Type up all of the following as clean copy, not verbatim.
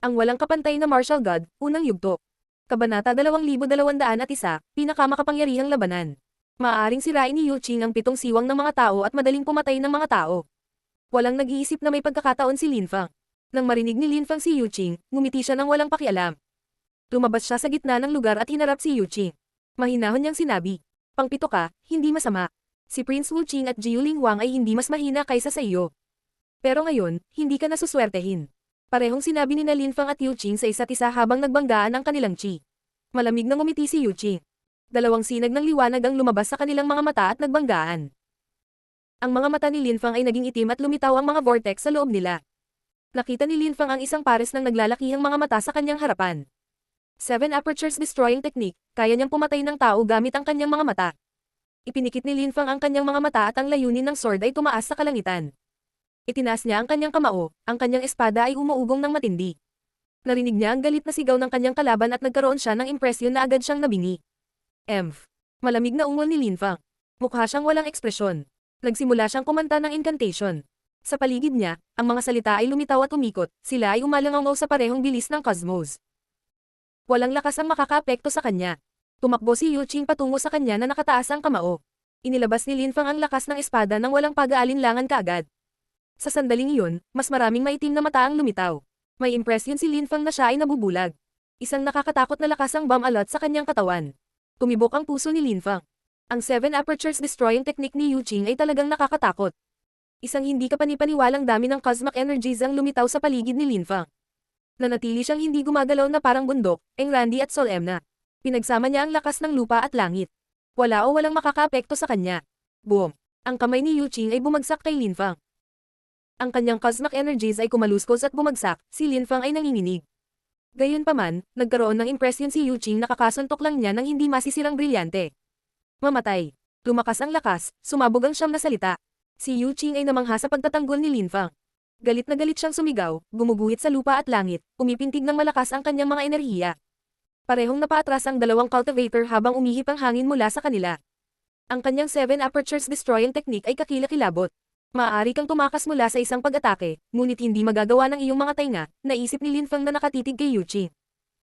Ang walang kapantay na martial god, unang yugto. Kabanata 2201, Pinakamakapangyarihang labanan. Maaaring sirain ni Yu Qing ang 7 siwang ng mga tao at madaling pumatay ng mga tao. Walang nag-iisip na may pagkakataon si Lin Fang. Nang marinig ni Lin Fang si Yu Qing, ngumiti siya ng walang pakialam. Lumabas siya sa gitna ng lugar at hinarap si Yu Qing. Mahinahon niyang sinabi, "Pangpito ka, hindi masama. Si Prince Wu Qing at Jiu Linghuang ay hindi mas mahina kaysa sa iyo. Pero ngayon, hindi ka nasuswertehin." Parehong sinabi ni Lin Fang at Yu Qing sa isa't isa habang nagbanggaan ang kanilang chi. Malamig na ngumiti si Yu Qing. Dalawang sinag ng liwanag ang lumabas sa kanilang mga mata at nagbanggaan. Ang mga mata ni Lin Fang ay naging itim at lumitaw ang mga vortex sa loob nila. Nakita ni Lin Fang ang isang pares ng naglalakihang mga mata sa kanyang harapan. 7 Apertures Destroying Technique, kaya niyang pumatay ng tao gamit ang kanyang mga mata. Ipinikit ni Lin Fang ang kanyang mga mata at ang layunin ng sword ay tumaas sa kalangitan. Itinaas niya ang kanyang kamao, ang kanyang espada ay umuugong ng matindi. Narinig niya ang galit na sigaw ng kanyang kalaban at nagkaroon siya ng impresyon na agad siyang nabingi. Malamig na ungol ni Lin Fang. Mukha siyang walang ekspresyon. Nagsimula siyang kumanta ng incantation. Sa paligid niya, ang mga salita ay lumitaw at umikot, sila ay umalangaw sa parehong bilis ng cosmos. Walang lakas ang makakaapekto sa kanya. Tumakbo si Yu Qing patungo sa kanya na nakataas ang kamao. Inilabas ni Lin Fang ang lakas ng espada nang walang pag-aalinlangan kaagad. Sa sandaling iyon, mas maraming maitim na mata ang lumitaw. May impresyon si Lin Fang na siya ay nabubulag. Isang nakakatakot na lakas ang bomb alot sa kanyang katawan. Tumibok ang puso ni Lin Fang. Ang 7 Apertures Destroying Technique ni Yu Qing ay talagang nakakatakot. Isang hindi kapanipaniwalang dami ng cosmic energies ang lumitaw sa paligid ni Lin Fang. Nanatili siyang hindi gumagalaw na parang bundok, engrandi at solemna. Pinagsama niya ang lakas ng lupa at langit. Wala o walang makakaapekto sa kanya. Boom! Ang kamay ni Yu Qing ay bumagsak kay Lin Fang. Ang kanyang cosmic energies ay kumaluskos at bumagsak, si Lin Fang ay nanginginig. Gayunpaman, nagkaroon ng impresyon si Yu Qing na kakasuntok lang niya ng hindi masisirang brilyante. Mamatay. Lumakas ang lakas, sumabog ang siyam na salita. Si Yu Qing ay namangha sa pagtatanggol ni Lin Fang. Galit na galit siyang sumigaw, gumuguhit sa lupa at langit, umipintig ng malakas ang kanyang mga enerhiya. Parehong napaatras ang dalawang cultivator habang umihip ang hangin mula sa kanila. Ang kanyang 7 Apertures Destroying Technique ay kakilakilabot. Maaari kang tumakas mula sa isang pag-atake, ngunit hindi magagawa ng iyong mga tainga, naisip ni Lin Fang na nakatitig kay Yu Qing.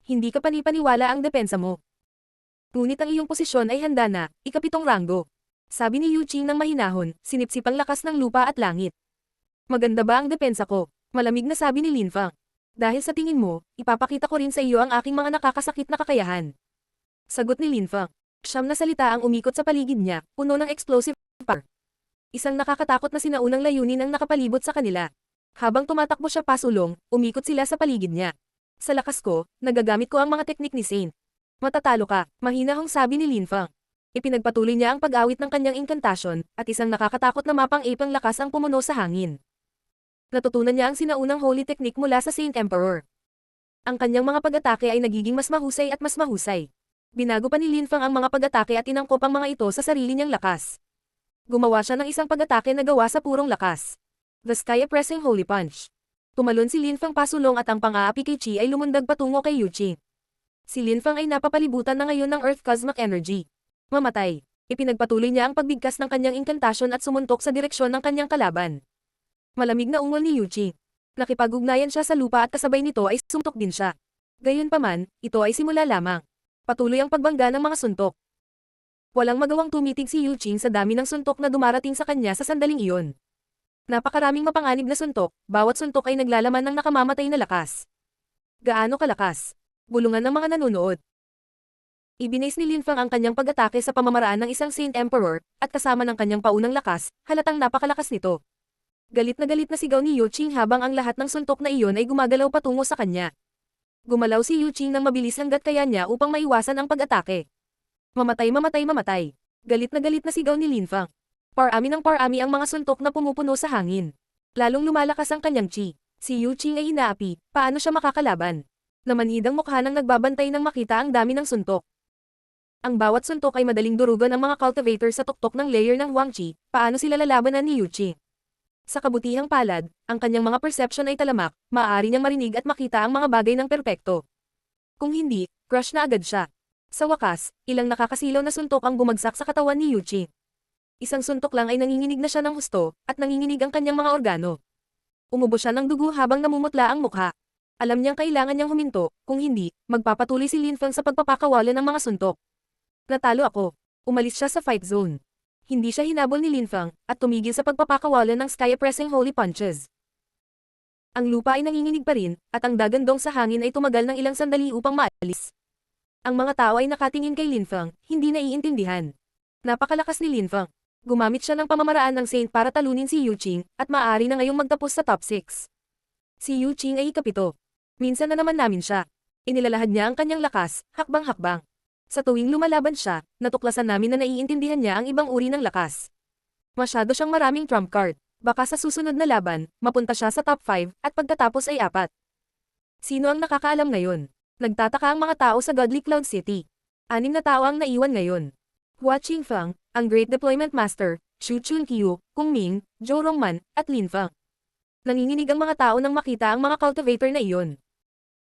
Hindi ka panipaniwala ang depensa mo. Ngunit ang iyong posisyon ay handa na, ikapitong ranggo. Sabi ni Yu Qing ng mahinahon, sinipsip ang lakas ng lupa at langit. Maganda ba ang depensa ko? Malamig na sabi ni Lin Fang. Dahil sa tingin mo, ipapakita ko rin sa iyo ang aking mga nakakasakit na kakayahan. Sagot ni Lin Fang. Siyam na salita ang umikot sa paligid niya, puno ng explosive power. Isang nakakatakot na sinaunang layunin ang nakapalibot sa kanila. Habang tumatakbo siya pasulong, umikot sila sa paligid niya. Sa lakas ko, nagagamit ko ang mga teknik ni Saint. Matatalo ka, mahinahong sabi ni Lin Fang. Ipinagpatuloy niya ang pag-awit ng kanyang incantation, at isang nakakatakot na mapang-ipang lakas ang pumuno sa hangin. Natutunan niya ang sinaunang holy technique mula sa Saint Emperor. Ang kanyang mga pag-atake ay nagiging mas mahusay at mas mahusay. Binago pa ni Lin Fang ang mga pag-atake at inangkop ang mga ito sa sarili niyang lakas. Gumawa siya ng isang pag-atake na gawa sa purong lakas. The Sky Pressing Holy Punch. Tumalon si Lin Fang pasulong at ang pang-aapi kay Chi ay lumundag patungo kay Yu Qing. Si Lin Fang ay napapalibutan na ngayon ng Earth Cosmic Energy. Mamatay. Ipinagpatuloy niya ang pagbigkas ng kanyang incantation at sumuntok sa direksyon ng kanyang kalaban. Malamig na ungol ni Yu Qing. Nakipag-ugnayan siya sa lupa at kasabay nito ay sumuntok din siya. Gayunpaman, ito ay simula lamang. Patuloy ang pagbangga ng mga suntok. Walang magawang tumitig si Yu Qing sa dami ng suntok na dumarating sa kanya sa sandaling iyon. Napakaraming mapanganib na suntok, bawat suntok ay naglalaman ng nakamamatay na lakas. Gaano kalakas? Bulungan ng mga nanonood. Ibinase ni Lin Fang ang kanyang pag-atake sa pamamaraan ng isang Saint Emperor, at kasama ng kanyang paunang lakas, halatang napakalakas nito. Galit na sigaw ni Yu Qing habang ang lahat ng suntok na iyon ay gumagalaw patungo sa kanya. Gumalaw si Yu Qing ng mabilis hanggat kaya niya upang maiwasan ang pag-atake. Mamatay. Galit na sigaw ni Lin Fang. Parami ng parami ang mga suntok na pumupuno sa hangin. Lalong lumalakas ang kanyang chi. Si Yu Qing ay inaapi, paano siya makakalaban? Namanhid ang mukha ng nagbabantay nang makita ang dami ng suntok. Ang bawat suntok ay madaling durugan ng mga cultivator sa tuktok ng layer ng Huang Qi, paano sila lalabanan ni Yu Qing? Sa kabutihang palad, ang kanyang mga perception ay talamak, maaari niyang marinig at makita ang mga bagay ng perpekto. Kung hindi, crush na agad siya. Sa wakas, ilang nakakasilaw na suntok ang bumagsak sa katawan ni Yu Qing. Isang suntok lang ay nanginginig na siya ng husto, at nanginginig ang kanyang mga organo. Umubo siya ng dugo habang namumutla ang mukha. Alam niyang kailangan niyang huminto, kung hindi, magpapatuloy si Lin Feng sa pagpapakawala ng mga suntok. Natalo ako. Umalis siya sa fight zone. Hindi siya hinabol ni Lin Feng, at tumigil sa pagpapakawala ng sky-pressing holy punches. Ang lupa ay nanginginig pa rin, at ang dagandong sa hangin ay tumagal ng ilang sandali upang maalis. Ang mga tao ay nakatingin kay Lin Feng, hindi naiintindihan. Napakalakas ni Lin Feng. Gumamit siya ng pamamaraan ng Saint para talunin si Yu Qing, at maaari na ngayong magtapos sa top 6. Si Yu Qing ay ikapito. Minsan na naman namin siya. Inilalahad niya ang kanyang lakas, hakbang-hakbang. Sa tuwing lumalaban siya, natuklasan namin na naiintindihan niya ang ibang uri ng lakas. Masyado siyang maraming trump card. Baka sa susunod na laban, mapunta siya sa top 5, at pagkatapos ay 4. Sino ang nakakaalam ngayon? Nagtataka ang mga tao sa Godly Cloud City. 6 na tao ang naiwan ngayon. Hua Qingfeng, ang Great Deployment Master, Xu Chunqiu, Kung Ming, Zhou Rongman, at Lin Feng. Nanginginig ang mga tao nang makita ang mga cultivator na iyon.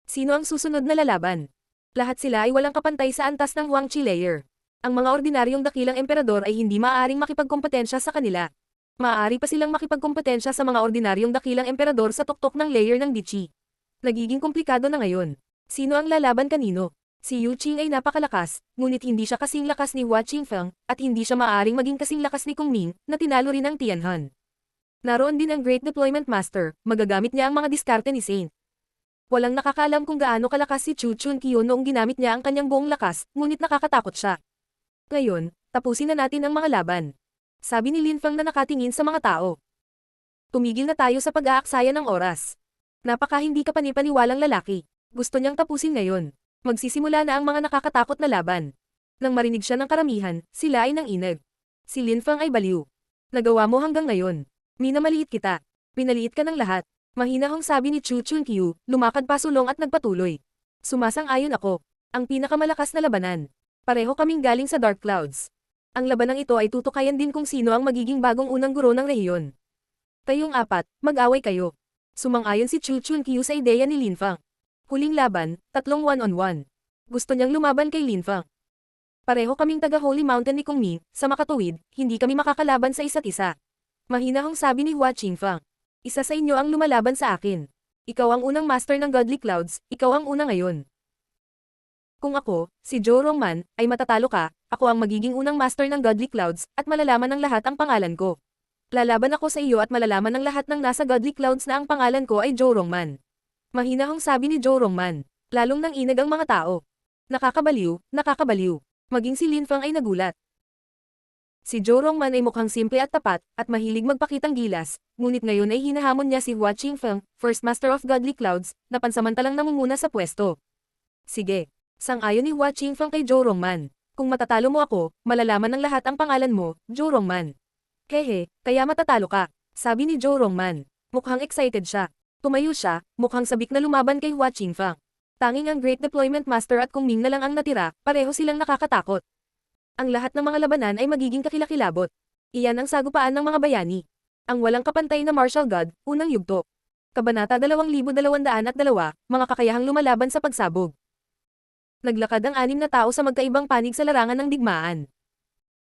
Sino ang susunod na lalaban? Lahat sila ay walang kapantay sa antas ng Huangqi layer. Ang mga ordinaryong dakilang emperador ay hindi maaaring makipagkompetensya sa kanila. Maaari pa silang makipagkompetensya sa mga ordinaryong dakilang emperador sa tuktok ng layer ng Diqi. Nagiging komplikado na ngayon. Sino ang lalaban kanino? Si Yu Qing ay napakalakas, ngunit hindi siya kasing lakas ni Hua Qingfeng, at hindi siya maaaring maging kasing lakas ni Kung Ming, na tinalo rin ang Tianhan. Naroon din ang Great Deployment Master, magagamit niya ang mga diskarte ni Saint. Walang nakakaalam kung gaano kalakas si Xu Chunqiu noong ginamit niya ang kanyang buong lakas, ngunit nakakatakot siya. Ngayon, tapusin na natin ang mga laban. Sabi ni Lin Feng na nakatingin sa mga tao. Tumigil na tayo sa pag-aaksaya ng oras. Napaka hindi ka panipaniwalang lalaki. Gusto niyang tapusin ngayon. Magsisimula na ang mga nakakatakot na laban. Nang marinig siya ng karamihan, sila ay nanginag. Si Lin Feng ay baliw. Nagawa mo hanggang ngayon. Minamaliit kita. Pinaliit ka ng lahat. Mahinahong sabi ni Xu Chunqiu, lumakad pasulong at nagpatuloy. Sumasang-ayon ako. Ang pinakamalakas na labanan. Pareho kaming galing sa Dark Clouds. Ang labanang ito ay tutukayan din kung sino ang magiging bagong unang guro ng rehiyon. Kayong 4, mag-away kayo. Sumang-ayon si Xu Chunqiu sa ideya ni Lin Feng. Huling laban, 3 1-on-1. Gusto niyang lumaban kay Lin Feng. Pareho kaming taga Holy Mountain ni Kung Ming, sa makatuwid, hindi kami makakalaban sa isa't isa. Mahinahong sabi ni Hua Qingfeng. Isa sa inyo ang lumalaban sa akin. Ikaw ang unang master ng Godly Clouds, ikaw ang una ngayon. Kung ako, si Zhou Rongman, ay matatalo ka, ako ang magiging unang master ng Godly Clouds, at malalaman ng lahat ang pangalan ko. Lalaban ako sa iyo at malalaman ng lahat ng nasa Godly Clouds na ang pangalan ko ay Zhou Rongman. Mahinahong sabi ni Zhou Rongman. Lalong nanginag ang mga tao. Nakakabaliw, nakakabaliw. Maging si Lin Feng ay nagulat. Si Zhou Rongman ay mukhang simple at tapat, at mahilig magpakitang gilas, ngunit ngayon ay hinahamon niya si Hua Qingfeng, First Master of Godly Clouds, na pansamantalang namumuna sa pwesto. Sige. Sang-ayon ni Hua Qingfeng kay Zhou Rongman. Kung matatalo mo ako, malalaman ng lahat ang pangalan mo, Zhou Rongman. Hehe, kaya matatalo ka, sabi ni Zhou Rongman. Mukhang excited siya. Tumayo siya, mukhang sabik na lumaban kay Hua Qingfeng. Tanging ang Great Deployment Master at Kung Ming na lang ang natira, pareho silang nakakatakot. Ang lahat ng mga labanan ay magiging kakilakilabot. Iyan ang sagupaan ng mga bayani. Ang walang kapantay na martial god, unang yugto. Kabanata 2202, mga kakayahang lumalaban sa pagsabog. Naglakad ang 6 na tao sa magkaibang panig sa larangan ng digmaan.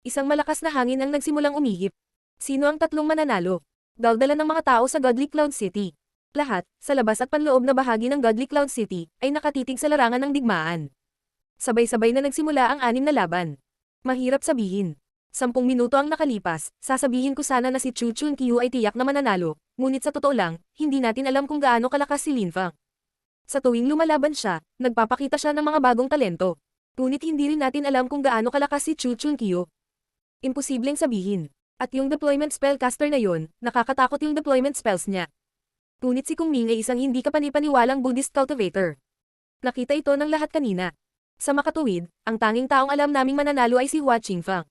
Isang malakas na hangin ang nagsimulang umihip. Sino ang 3 mananalo? Daldala ng mga tao sa Godly Cloud City. Lahat, sa labas at panloob na bahagi ng Godly Cloud City, ay nakatitig sa larangan ng digmaan. Sabay-sabay na nagsimula ang 6 na laban. Mahirap sabihin. 10 minuto ang nakalipas, sasabihin ko sana na si Xu Chunqiu ay tiyak na mananalo, ngunit sa totoo lang, hindi natin alam kung gaano kalakas si Lin Feng. Sa tuwing lumalaban siya, nagpapakita siya ng mga bagong talento. Ngunit hindi rin natin alam kung gaano kalakas si Xu Chunqiu. Imposibleng sabihin. At yung deployment spellcaster na yon, nakakatakot yung deployment spells niya. Ngunit si Kung Ming ay isang hindi kapanipaniwalang Buddhist cultivator. Nakita ito ng lahat kanina. Sa makatuwid, ang tanging taong alam naming mananalo ay si Hua Qingfeng.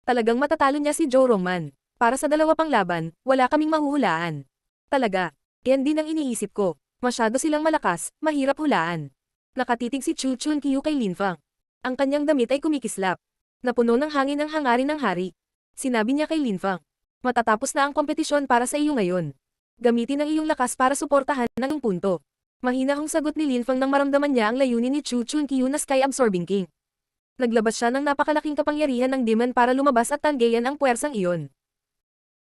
Talagang matatalo niya si Zhou Rongman. Para sa 2 pang laban, wala kaming mahuhulaan. Talaga. Yan din ang iniisip ko. Masyado silang malakas, mahirap hulaan. Nakatitig si Xu Chunqiu kay Lin Feng. Ang kanyang damit ay kumikislap. Napuno ng hangin ang hangarin ng hari. Sinabi niya kay Lin Feng. Matatapos na ang kompetisyon para sa iyo ngayon. Gamitin ang iyong lakas para suportahan ng iyong punto. Mahinahong sagot ni Lin Feng nang maramdaman niya ang layunin ni Xu Chunqiu na Sky Absorbing King. Naglabas siya ng napakalaking kapangyarihan ng demon para lumabas at tanggayan ang puwersang iyon.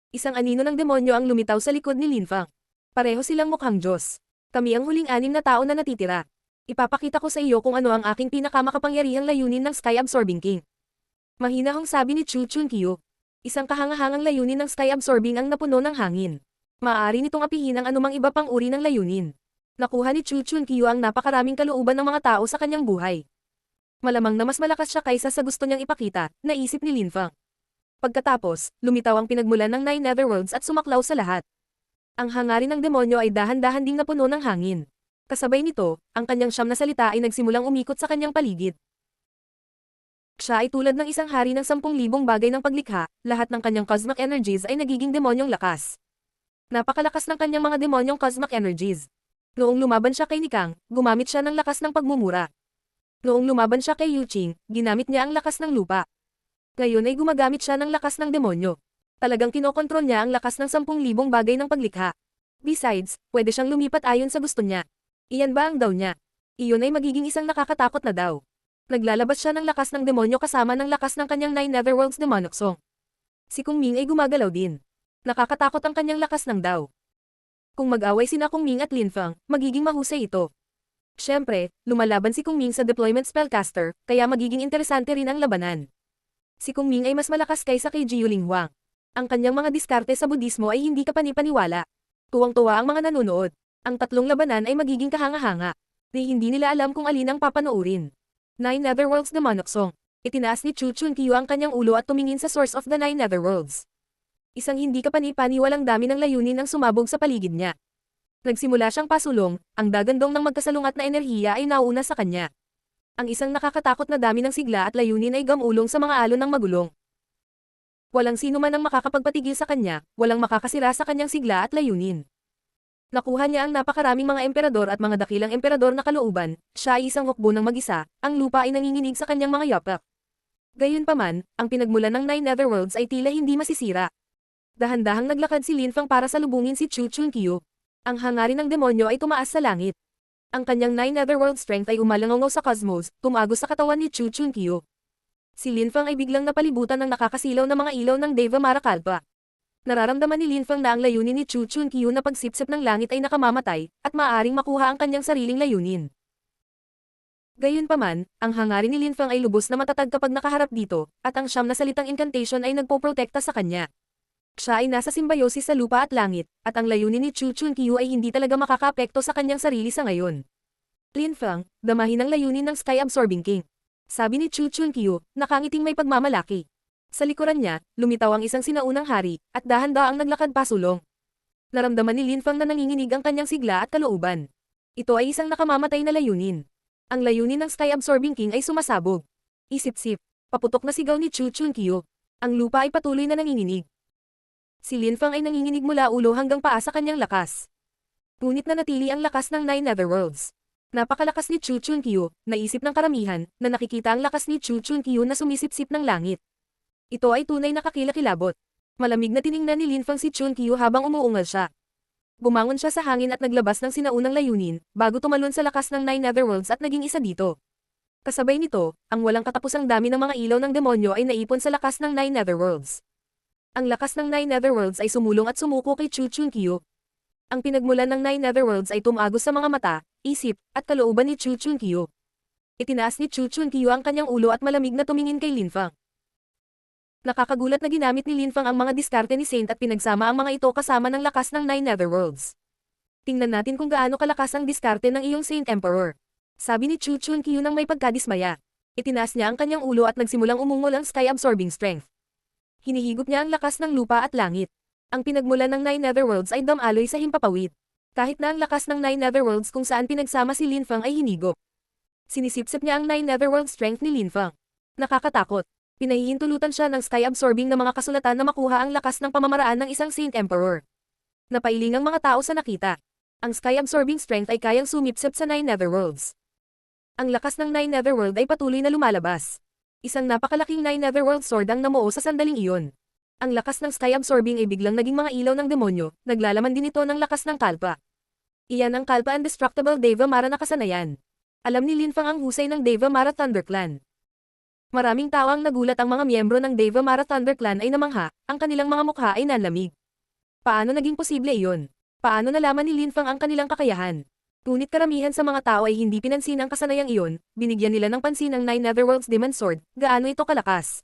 Isang anino ng demonyo ang lumitaw sa likod ni Lin Feng. Pareho silang mukhang Diyos. Kami ang huling 6 na tao na natitira. Ipapakita ko sa iyo kung ano ang aking pinakamakapangyarihang layunin ng Sky Absorbing King. Mahinahong sabi ni Chu Chunkyu. Isang kahangahangang layunin ng Sky Absorbing ang napuno ng hangin. Maaari nitong apihin ang anumang iba pang uri ng layunin. Nakuha ni Chu Chunkyu ang napakaraming kalooban ng mga tao sa kanyang buhay. Malamang na mas malakas siya kaysa sa gusto niyang ipakita, naisip ni Lin Feng. Pagkatapos, lumitaw ang pinagmulan ng 9 Netherworlds at sumaklaw sa lahat. Ang hangarin ng demonyo ay dahan-dahan ding napuno ng hangin. Kasabay nito, ang kanyang 9 na salita ay nagsimulang umikot sa kanyang paligid. Siya ay tulad ng isang hari ng 10,000 bagay ng paglikha, lahat ng kanyang cosmic energies ay nagiging demonyong lakas. Napakalakas ng kanyang mga demonyong cosmic energies. Noong lumaban siya kay Nikang, gumamit siya ng lakas ng pagmumura. Noong lumaban siya kay Yuqing, ginamit niya ang lakas ng lupa. Ngayon ay gumagamit siya ng lakas ng demonyo. Talagang kinokontrol niya ang lakas ng 10,000 bagay ng paglikha. Besides, pwede siyang lumipat ayon sa gusto niya. Iyan ba ang daw niya? Iyon ay magiging isang nakakatakot na daw. Naglalabas siya ng lakas ng demonyo kasama ng lakas ng kanyang 9 Netherworlds Demonic Song. Si Kung Ming ay gumagalaw din. Nakakatakot ang kanyang lakas ng daw. Kung mag-away sina Kung Ming at Lin Feng, magiging mahusay ito. Siyempre, lumalaban si Kung Ming sa deployment spellcaster, kaya magiging interesante rin ang labanan. Si Kung Ming ay mas malakas kaysa kay Jiu Linghuang. Ang kanyang mga diskarte sa Budismo ay hindi kapani-paniwala. Tuwang-tuwa ang mga nanonood. Ang tatlong labanan ay magiging kahanga-hanga. Hindi nila alam kung alin ang papanoorin. 9 Netherworlds Demonic Song. Itinaas ni Chu Chunkyu ang kanyang ulo at tumingin sa source of the 9 Netherworlds. Isang hindi kapani-paniwalang dami ng layunin ang sumabog sa paligid niya. Nagsimula siyang pasulong, ang dagandong ng magkasalungat na enerhiya ay nauna sa kanya. Ang isang nakakatakot na dami ng sigla at layunin ay gamulong sa mga alon ng magulong. Walang sino man ang makakapagpatigil sa kanya, walang makakasira sa kanyang sigla at layunin. Nakuha niya ang napakaraming mga emperador at mga dakilang emperador na kalooban, siya ay isang hukbo ng mag-isa, ang lupa ay nanginginig sa kanyang mga yapak. Gayunpaman, ang pinagmulan ng 9 Netherworlds ay tila hindi masisira. Dahan-dahang naglakad si Lin Feng para salubungin si Chu Chunkyu. Ang hangarin ng demonyo ay tumaas sa langit. Ang kanyang 9 Netherworld strength ay umalangaw sa cosmos, tumagos sa katawan ni Chu Chunkyu. Si Lin Feng ay biglang napalibutan ng nakakasilaw na mga ilaw ng Deva Marakalpa. Nararamdaman ni Lin Feng na ang layunin ni Chu Chunkyu na pagsipsip ng langit ay nakamamatay, at maaaring makuha ang kanyang sariling layunin. Gayunpaman, ang hangarin ni Lin Feng ay lubos na matatag kapag nakaharap dito, at ang 9 na salitang incantation ay nagpoprotekta sa kanya. Siya ay nasa symbiosis sa lupa at langit, at ang layunin ni Chu Chunkyu ay hindi talaga makakaapekto sa kanyang sarili sa ngayon. Lin Feng, damahin ang layunin ng Sky Absorbing King. Sabi ni Chu Chunkyu, nakangiting may pagmamalaki. Sa likuran niya, lumitaw ang isang sinaunang hari, at dahan-daang naglakad pasulong. Naramdaman ni Lin Feng na nanginginig ang kanyang sigla at kalooban. Ito ay isang nakamamatay na layunin. Ang layunin ng Sky Absorbing King ay sumasabog. Isip-sip, paputok na sigaw ni Chu Chunkyu. Ang lupa ay patuloy na nanginginig. Si Lin Feng ay nanginginig mula ulo hanggang paa sa kanyang lakas. Ngunit nanatili ang lakas ng 9 Netherworlds. Napakalakas ni Chu Chunkyu, naisip ng karamihan, na nakikita ang lakas ni Chu Chunkyu na sumisip-sip ng langit. Ito ay tunay na kakilakilabot. Malamig na tiningnan ni Lin Feng si Chunkyu habang umuungal siya. Bumangon siya sa hangin at naglabas ng sinaunang layunin, bago tumalon sa lakas ng 9 Netherworlds at naging isa dito. Kasabay nito, ang walang katapusang dami ng mga ilaw ng demonyo ay naipon sa lakas ng 9 Netherworlds. Ang lakas ng 9 Netherworlds ay sumulong at sumuko kay Chu Chunkyu. Ang pinagmulan ng 9 Netherworlds ay tumagos sa mga mata, isip, at kalooban ni Chu Chunkyu. Itinaas ni Chu Chunkyu ang kanyang ulo at malamig na tumingin kay Lin Feng. Nakakagulat na ginamit ni Lin Feng ang mga diskarte ni Saint at pinagsama ang mga ito kasama ng lakas ng 9 Netherworlds. Tingnan natin kung gaano kalakas ang diskarte ng iyong Saint Emperor. Sabi ni Chu Chunkyu nang may pagkadismaya. Itinaas niya ang kanyang ulo at nagsimulang umungol ang Sky Absorbing Strength. Hinihigop niya ang lakas ng lupa at langit. Ang pinagmulan ng 9 Netherworlds ay damaloy sa himpapawid. Kahit na ang lakas ng 9 Netherworlds kung saan pinagsama si Lin Feng ay hinigop. Sinisipsip niya ang 9 Netherworld Strength ni Lin Feng. Nakakatakot. Pinahihintulutan siya ng Sky-Absorbing na mga kasulatan na makuha ang lakas ng pamamaraan ng isang Saint Emperor. Napailing ang mga tao sa nakita. Ang Sky-Absorbing Strength ay kayang sumipsip sa 9 Netherworlds. Ang lakas ng 9 Netherworld ay patuloy na lumalabas. Isang napakalaking 9 Netherworld Sword ang namuo sa sandaling iyon. Ang lakas ng Sky-Absorbing ay biglang naging mga ilaw ng demonyo, naglalaman din ito ng lakas ng Kalpa. Iyan ang Kalpa Indestructible Deva Mara na kasanayan. Alam ni Lin Feng ang husay ng Deva Mara Thunder Clan. Maraming tao ang nagulat ang mga miyembro ng Deva Mara Thunder Clan ay namangha, ang kanilang mga mukha ay nanlamig. Paano naging posible iyon? Paano nalaman ni Lin Feng ang kanilang kakayahan? Ngunit karamihan sa mga tao ay hindi pinansin ang kasanayang iyon, binigyan nila ng pansin ang Nine Netherworld's Demon Sword, gaano ito kalakas.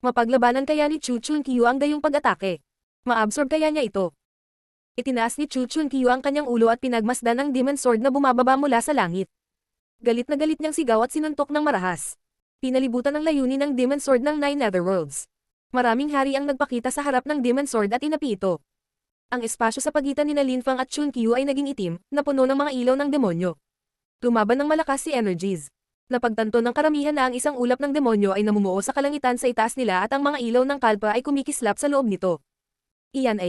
Mapaglabanan kaya ni Chu Chunqiu ang gayong pag-atake? Maabsorb kaya niya ito? Itinaas ni Chu Chunqiu ang kanyang ulo at pinagmasdan ang Demon Sword na bumababa mula sa langit. Galit na galit niyang sigaw at sinuntok ng marahas. Pinalibutan ng layunin ng Demon Sword ng Nine Netherworlds. Maraming hari ang nagpakita sa harap ng Demon Sword at inapi ito. Ang espasyo sa pagitan ni Lin Fang at Chunqiu ay naging itim, na puno ng mga ilaw ng demonyo. Lumaban ng malakas si energies. Napagtanto ng karamihan na ang isang ulap ng demonyo ay namumuo sa kalangitan sa itaas nila at ang mga ilaw ng kalpa ay kumikislap sa loob nito. Iyan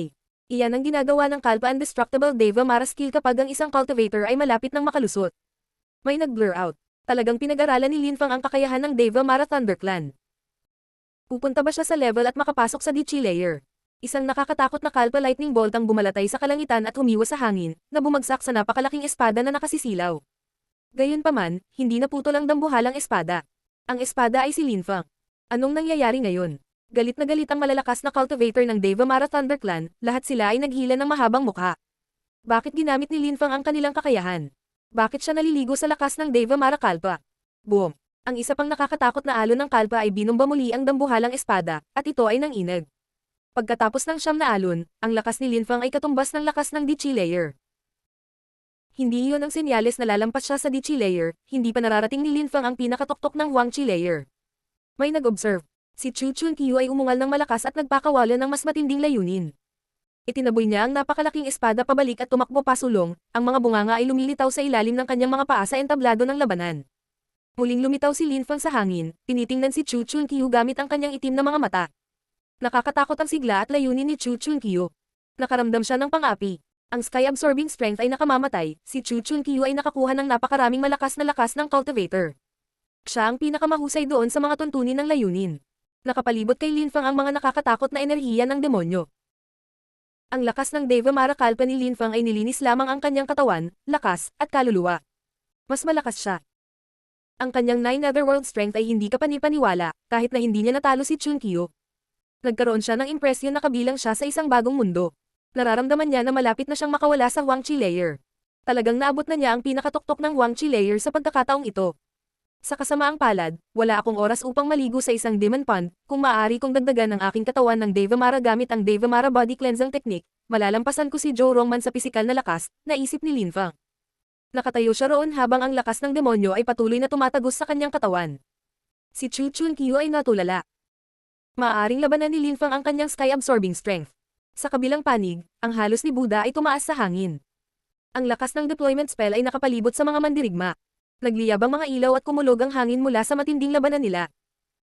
ang ginagawa ng kalpa Indestructible Deva Mara skill kapag ang isang cultivator ay malapit ng makalusot. May nag-blur out. Talagang pinag-aralan ni Lin Fang ang kakayahan ng Deva Mara Thunder Clan. Pupunta ba siya sa level at makapasok sa Dichi Layer? Isang nakakatakot na kalpa lightning bolt ang bumalatay sa kalangitan at humiwas sa hangin, na bumagsak sa napakalaking espada na nakasisilaw. Gayunpaman, hindi naputol ang dambuhalang espada. Ang espada ay si Lin Fang. Anong nangyayari ngayon? Galit na galit ang malalakas na cultivator ng Deva Mara Thunder Clan, lahat sila ay naghila ng mahabang mukha. Bakit ginamit ni Lin Fang ang kanilang kakayahan? Bakit siya naliligo sa lakas ng Deva Mara Kalpa? Boom! Ang isa pang nakakatakot na alon ng kalpa ay binumba muli ang dambuhalang espada, at ito ay nanginag. Pagkatapos ng siyam na alon, ang lakas ni Lin Fang ay katumbas ng lakas ng Dichi Layer. Hindi iyon ang senyales na lalampas siya sa Dichi Layer, hindi pa nararating ni Lin Fang ang pinakatoktok ng Huangqi Layer. May nag-observe. Si Chu Chunqiu ay umungal ng malakas at nagpakawala ng mas matinding layunin. Itinaboy niya ang napakalaking espada pabalik at tumakbo pasulong, ang mga bunganga ay lumilitaw sa ilalim ng kanyang mga paa sa entablado ng labanan. Muling lumitaw si Lin Fang sa hangin, tinitingnan si Chu Chunqiu gamit ang kanyang itim na mga mata. Nakakatakot ang sigla at layunin ni Chu Chunqiu. Nakaramdam siya ng pang-api. Ang sky-absorbing strength ay nakamamatay, si Chu Chunqiu ay nakakuha ng napakaraming malakas na lakas ng cultivator. Siya ang pinakamahusay doon sa mga tuntunin ng layunin. Nakapalibot kay Lin Fang ang mga nakakatakot na enerhiya ng demonyo. Ang lakas ng Deva Mara Kalpa ni Lin Fang ay nilinis lamang ang kanyang katawan, lakas, at kaluluwa. Mas malakas siya. Ang kanyang Nine Netherworld strength ay hindi kapanipaniwala, kahit na hindi niya natalo si Chunqiu. Nagkaroon siya ng impresyon na kabilang siya sa isang bagong mundo. Nararamdaman niya na malapit na siyang makawala sa Huangqi Layer. Talagang naabot na niya ang pinakatoktok ng Huangqi Layer sa pagkakataong ito. Sa kasamaang palad, wala akong oras upang maligo sa isang demon pond, kung maaari kong dagdagan ang aking katawan ng Deva Mara gamit ang Deva Mara Body Cleansing Technique, malalampasan ko si Zhou Rongman sa pisikal na lakas, naisip ni Lin Fang. Nakatayo siya roon habang ang lakas ng demonyo ay patuloy na tumatagos sa kanyang katawan. Si Chu Chunqiu ay natulala. Maaaring labanan ni Lin Fang ang kanyang sky-absorbing strength. Sa kabilang panig, ang halos ni Buddha ay tumaas sa hangin. Ang lakas ng deployment spell ay nakapalibot sa mga mandirigma. Nagliyab ang mga ilaw at kumulog ang hangin mula sa matinding labanan nila.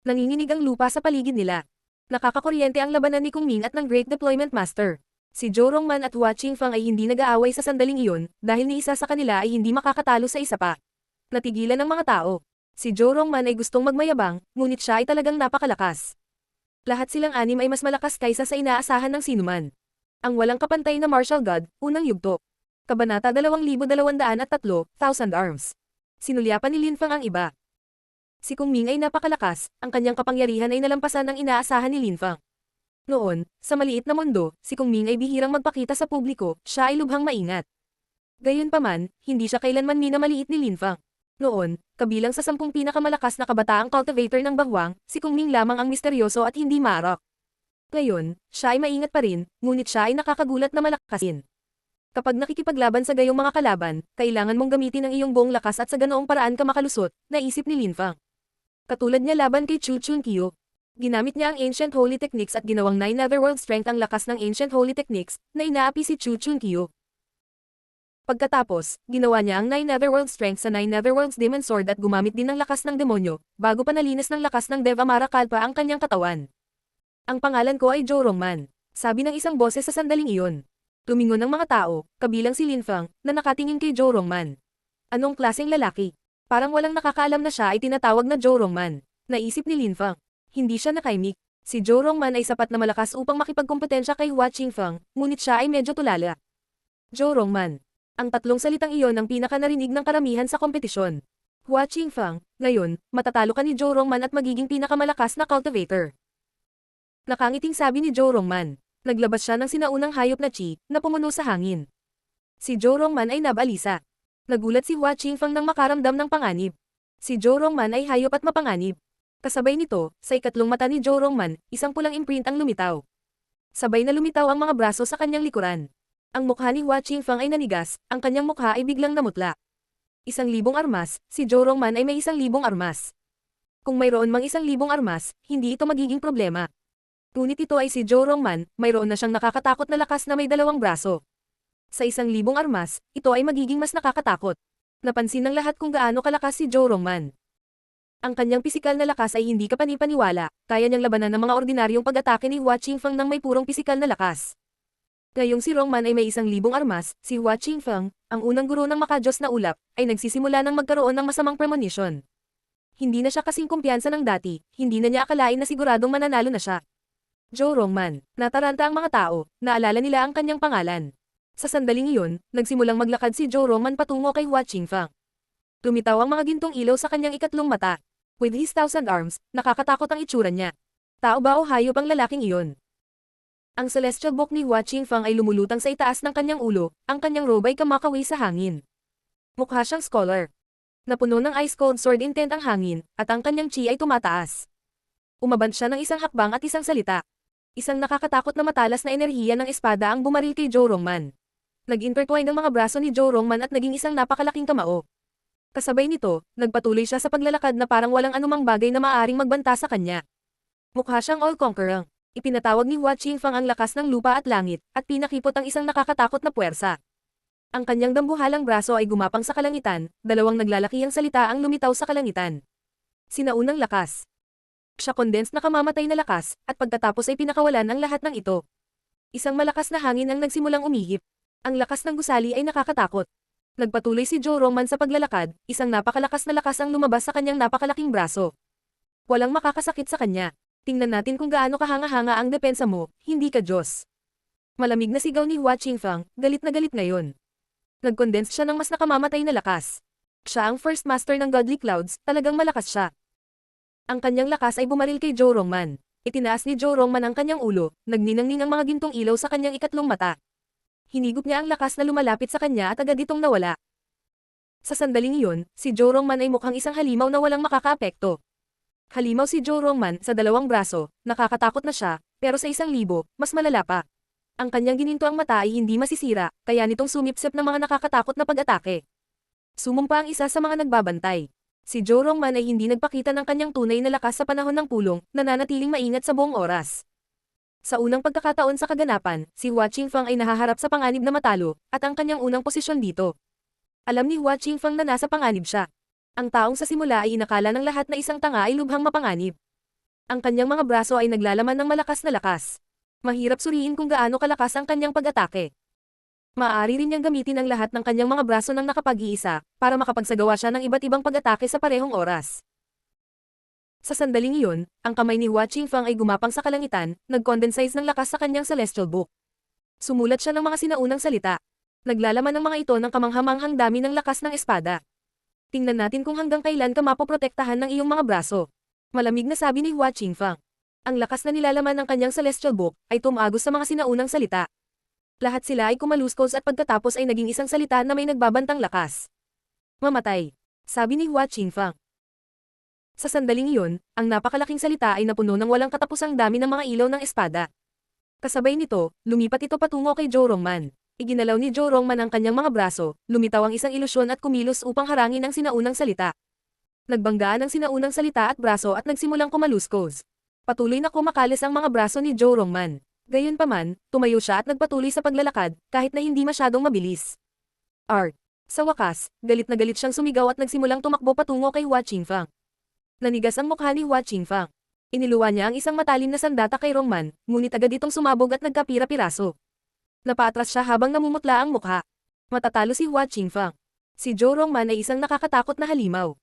Nanginginig ang lupa sa paligid nila. Nakakakuryente ang labanan ni Kung Ming at ng Great Deployment Master. Si Zhou Rongman at Hua Qingfang ay hindi nag-aaway sa sandaling iyon, dahil ni isa sa kanila ay hindi makakatalo sa isa pa. Natigilan ng mga tao. Si Zhou Rongman ay gustong magmayabang, ngunit siya ay talagang napakalakas. Lahat silang anim ay mas malakas kaysa sa inaasahan ng sinuman. Ang walang kapantay na martial god, unang yugto. Kabanata 2203, 1,000 Arms. Sinulyapan ni Lin Fang ang iba. Si Kung Ming ay napakalakas, ang kanyang kapangyarihan ay nalampasan ng inaasahan ni Lin Fang. Noon, sa maliit na mundo, si Kung Ming ay bihirang magpakita sa publiko, siya ay lubhang maingat. Gayunpaman, hindi siya kailanman minamaliit ni Lin Fang. Noon, kabilang sa 10 pinakamalakas na kabataang cultivator ng Bahwang, si Kung Ming lamang ang misteryoso at hindi maarak. Ngayon, siya ay maingat pa rin, ngunit siya ay nakakagulat na malakasin. Kapag nakikipaglaban sa gayong mga kalaban, kailangan mong gamitin ang iyong buong lakas at sa ganoong paraan ka makalusot, naisip ni Lin Fang. Katulad niya laban kay Chu Chunqiu. Ginamit niya ang Ancient Holy Techniques at ginawang Nine Netherworld Strength ang lakas ng Ancient Holy Techniques, na inaapi si Chu Chunqiu. Pagkatapos, ginawa niya ang Nine Netherworld Strength sa Nine Netherworld's Demon Sword at gumamit din ng lakas ng demonyo, bago panalinis ng lakas ng Deva Mara Kalpa ang kanyang katawan. Ang pangalan ko ay Zhou Rongman, sabi ng isang boses sa sandaling iyon. Tumingon ng mga tao, kabilang si Lin Fang, na nakatingin kay Zhou Rongman. Anong klaseng lalaki? Parang walang nakakaalam na siya ay tinatawag na Zhou Rongman. Naisip ni Lin Fang. Hindi siya nakaimik. Si Zhou Rongman ay sapat na malakas upang makipagkompetensya kay Hua Qingfang, ngunit siya ay medyo tulala. Zhou Rongman. Ang tatlong salitang iyon ang pinaka-narinig ng karamihan sa kompetisyon. Hua Qingfang, ngayon, matatalo ka ni Zhou Rongman at magiging pinakamalakas na cultivator. Nakangiting sabi ni Zhou Rongman. Naglabas siya ng sinaunang hayop na chi, na pumuno sa hangin. Si Zhou Rongman ay nabalisa. Nagulat si Hua Qingfang nang makaramdam ng panganib. Si Zhou Rongman ay hayop at mapanganib. Kasabay nito, sa ikatlong mata ni Zhou Rongman, isang pulang imprint ang lumitaw. Sabay na lumitaw ang mga braso sa kanyang likuran. Ang mukha ni Hua Qingfang ay nanigas, ang kanyang mukha ay biglang namutla. 1,000 armas, si Zhou Rongman ay may 1,000 armas. Kung mayroon mang 1,000 armas, hindi ito magiging problema. Ngunit ito ay si Zhou Rongman, mayroon na siyang nakakatakot na lakas na may 2 braso. Sa 1,000 armas, ito ay magiging mas nakakatakot. Napansin ng lahat kung gaano kalakas si Zhou Rongman. Ang kanyang pisikal na lakas ay hindi kapani-paniwala, kaya niyang labanan ng mga ordinaryong pag-atake ni Hua Qingfang nang may purong pisikal na lakas. Ngayong si Rongman ay may 1,000 armas, si Hua Qingfang, ang unang guro ng makadiyos na ulap, ay nagsisimula ng magkaroon ng masamang premonition. Hindi na siya kasing kumpiyansa ng dati, hindi na niya akalain na siguradong mananalo na siya. Zhou Rongman, nataranta ang mga tao, naalala nila ang kanyang pangalan. Sa sandaling iyon, nagsimulang maglakad si Zhou Rongman patungo kay Hua Qingfang. Lumitaw ang mga gintong ilaw sa kanyang ikatlong mata. With his 1,000 arms, nakakatakot ang itsura niya. Tao ba o hayop ang lalaking iyon? Ang celestial book ni Hua Qingfang ay lumulutang sa itaas ng kanyang ulo, ang kanyang robe ay kamakaway sa hangin. Mukha siyang scholar. Napuno ng ice cold sword intent ang hangin, at ang kanyang chi ay tumataas. Umabant siya ng isang hakbang at isang salita. Isang nakakatakot na matalas na enerhiya ng espada ang bumaril kay Zhou Rongman. Nag-intertwine ang mga braso ni Zhou Rongman at naging isang napakalaking kamao. Kasabay nito, nagpatuloy siya sa paglalakad na parang walang anumang bagay na maaaring magbanta sa kanya. Mukha siyang all-conqueror. Ipinatawag ni Hua Qingfang ang lakas ng lupa at langit, at pinakipot ang isang nakakatakot na puwersa. Ang kanyang dambuhalang braso ay gumapang sa kalangitan, 2 naglalakihang salita ang lumitaw sa kalangitan. Sinaunang lakas. Siya condensed na kamamatay na lakas, at pagkatapos ay pinakawalan ang lahat ng ito. Isang malakas na hangin ang nagsimulang umihip. Ang lakas ng gusali ay nakakatakot. Nagpatuloy si Zhou Rongman sa paglalakad, isang napakalakas na lakas ang lumabas sa kanyang napakalaking braso. Walang makakasakit sa kanya. Tingnan natin kung gaano kahanga-hanga ang depensa mo, hindi ka Diyos. Malamig na sigaw ni Hua Qingfang, galit na galit ngayon. Nag-condense siya ng mas nakamamatay na lakas. Siya ang first master ng Godly Clouds, talagang malakas siya. Ang kanyang lakas ay bumaril kay Zhou Rongman. Itinaas ni Zhou Rongman ang kanyang ulo, nagninangning ang mga gintong ilaw sa kanyang ikatlong mata. Hinigop niya ang lakas na lumalapit sa kanya at agad itong nawala. Sa sandaling iyon, si Zhou Rongman ay mukhang isang halimaw na walang makakaapekto. Halimaw si Zhou Rongman sa 2 braso, nakakatakot na siya, pero sa 1,000, mas malala pa. Ang kanyang gininto ang mata ay hindi masisira, kaya nitong sumipsip ng mga nakakatakot na pag-atake. Sumumpa ang isa sa mga nagbabantay. Si Zhou Rongman ay hindi nagpakita ng kanyang tunay na lakas sa panahon ng pulong, nananatiling maingat sa buong oras. Sa unang pagkakataon sa kaganapan, si Hua Qingfang ay nahaharap sa panganib na matalo, at ang kanyang unang posisyon dito. Alam ni Hua Qingfang na nasa panganib siya. Ang taong sa simula ay inakala ng lahat na isang tanga ay lubhang mapanganib. Ang kanyang mga braso ay naglalaman ng malakas na lakas. Mahirap suriin kung gaano kalakas ang kanyang pag-atake. Maaari rin niyang gamitin ang lahat ng kanyang mga braso ng nakapag-iisa, para makapagsagawa siya ng iba't ibang pag-atake sa parehong oras. Sa sandaling iyon, ang kamay ni Hua Qingfang ay gumapang sa kalangitan, nag-condensize ng lakas sa kanyang celestial book. Sumulat siya ng mga sinaunang salita. Naglalaman ng mga ito ng kamanghamanghang dami ng lakas ng espada. Tingnan natin kung hanggang kailan ka mapoprotektahan ng iyong mga braso. Malamig na sabi ni Hua Qingfang. Ang lakas na nilalaman ng kanyang celestial book ay tumagos sa mga sinaunang salita. Lahat sila ay kumaluskos at pagkatapos ay naging isang salita na may nagbabantang lakas. Mamatay, sabi ni Hua Qingfang. Sa sandaling iyon, ang napakalaking salita ay napuno ng walang katapusang dami ng mga ilaw ng espada. Kasabay nito, lumipat ito patungo kay Zhou Rongman. Iginalaw ni Zhou Rongman ang kanyang mga braso, lumitaw ang isang ilusyon at kumilos upang harangin ang sinaunang salita. Nagbanggaan ang sinaunang salita at braso at nagsimulang kumaluskos. Patuloy na kumakalis ang mga braso ni Zhou Rongman. Gayunpaman, tumayo siya at nagpatuloy sa paglalakad, kahit na hindi masyadong mabilis. Sa wakas, galit na galit siyang sumigaw at nagsimulang tumakbo patungo kay Hua Qingfang. Nanigas ang mukha ni Hua Qingfang. Iniluwa niya ang isang matalim na sandata kay Rongman, ngunit agad itong sumabog at nagkapira-piraso. Napaatras siya habang namumutla ang mukha. Matatalo si Hua Qingfang. Si Zhou Rongman ay isang nakakatakot na halimaw.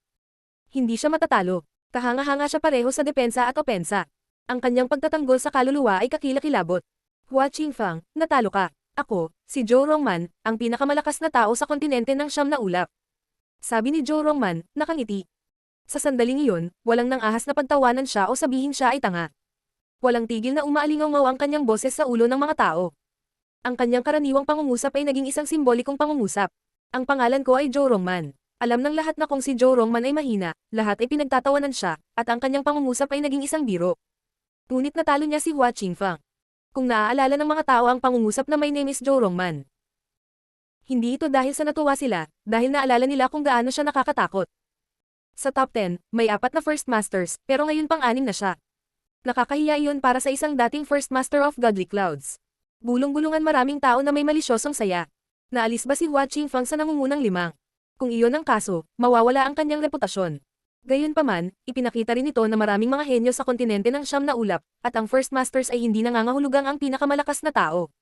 Hindi siya matatalo. Kahanga-hanga siya pareho sa depensa at opensa. Ang kanyang pagtatanggol sa kaluluwa ay kakilakilabot. Hua Qingfang, natalo ka. Ako, si Zhou Rongman, ang pinakamalakas na tao sa kontinente ng Siyam na Ulap. Sabi ni Zhou Rongman, nakangiti. Sa sandaling iyon, walang nang ahas na pagtawanan siya o sabihin siya ay tanga. Walang tigil na umaalingaw ang kanyang boses sa ulo ng mga tao. Ang kanyang karaniwang pangungusap ay naging isang simbolikong pangungusap. Ang pangalan ko ay Zhou Rongman. Alam ng lahat na kung si Zhou Rongman ay mahina, lahat ay pinagtatawanan siya, at ang kanyang pangungusap ay naging isang biro. Ngunit natalo niya si Hua Qingfang. Kung naaalala ng mga tao ang pangungusap na my name is Zhou Rongman. Hindi ito dahil sa natuwa sila, dahil naalala nila kung gaano siya nakakatakot. Sa top 10, may 4 na First Masters, pero ngayon pang-6 na siya. Nakakahiya iyon para sa isang dating First Master of Godly Clouds. Bulong-bulungan maraming tao na may malisyosong saya. Naalis ba si Hua Qingfang sa nangungunang 5? Kung iyon ang kaso, mawawala ang kanyang reputasyon. Gayunpaman, ipinakita rin ito na maraming mga henyo sa kontinente ng Siyam na Ulap, at ang First Masters ay hindi nangangahulugang ang pinakamalakas na tao.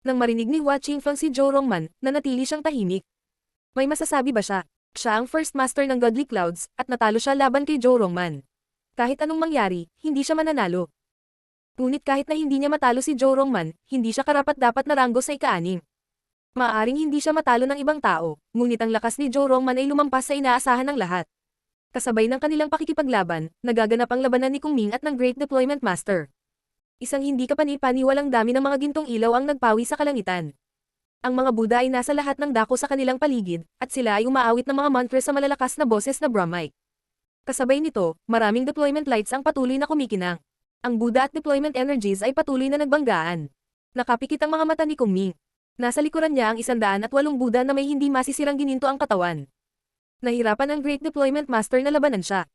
Nang marinig ni Hua Qingfang si Zhou Rongman, nanatili siyang tahimik. May masasabi ba siya? Siya ang First Master ng Godly Clouds, at natalo siya laban kay Zhou Rongman. Kahit anong mangyari, hindi siya mananalo. Ngunit kahit na hindi niya matalo si Zhou Rongman, hindi siya karapat-dapat na ranggo sa ika-6. Maaaring hindi siya matalo ng ibang tao, ngunit ang lakas ni Zhou Rongman ay lumampas sa inaasahan ng lahat. Kasabay ng kanilang pakikipaglaban, nagaganap ang labanan ni Kung Ming at ng Great Deployment Master. Isang hindi kapani-paniwalang dami ng mga gintong ilaw ang nagpawi sa kalangitan. Ang mga Buddha ay nasa lahat ng dako sa kanilang paligid, at sila ay umaawit ng mga mantra sa malalakas na boses na Brahmite. Kasabay nito, maraming deployment lights ang patuloy na kumikinang. Ang Buddha at deployment energies ay patuloy na nagbanggaan. Nakapikit ang mga mata ni Kung Ming. Nasa likuran niya ang 108 Buddha na may hindi masisirang gininto ang katawan. Nahirapan ang Great Deployment Master na labanan siya.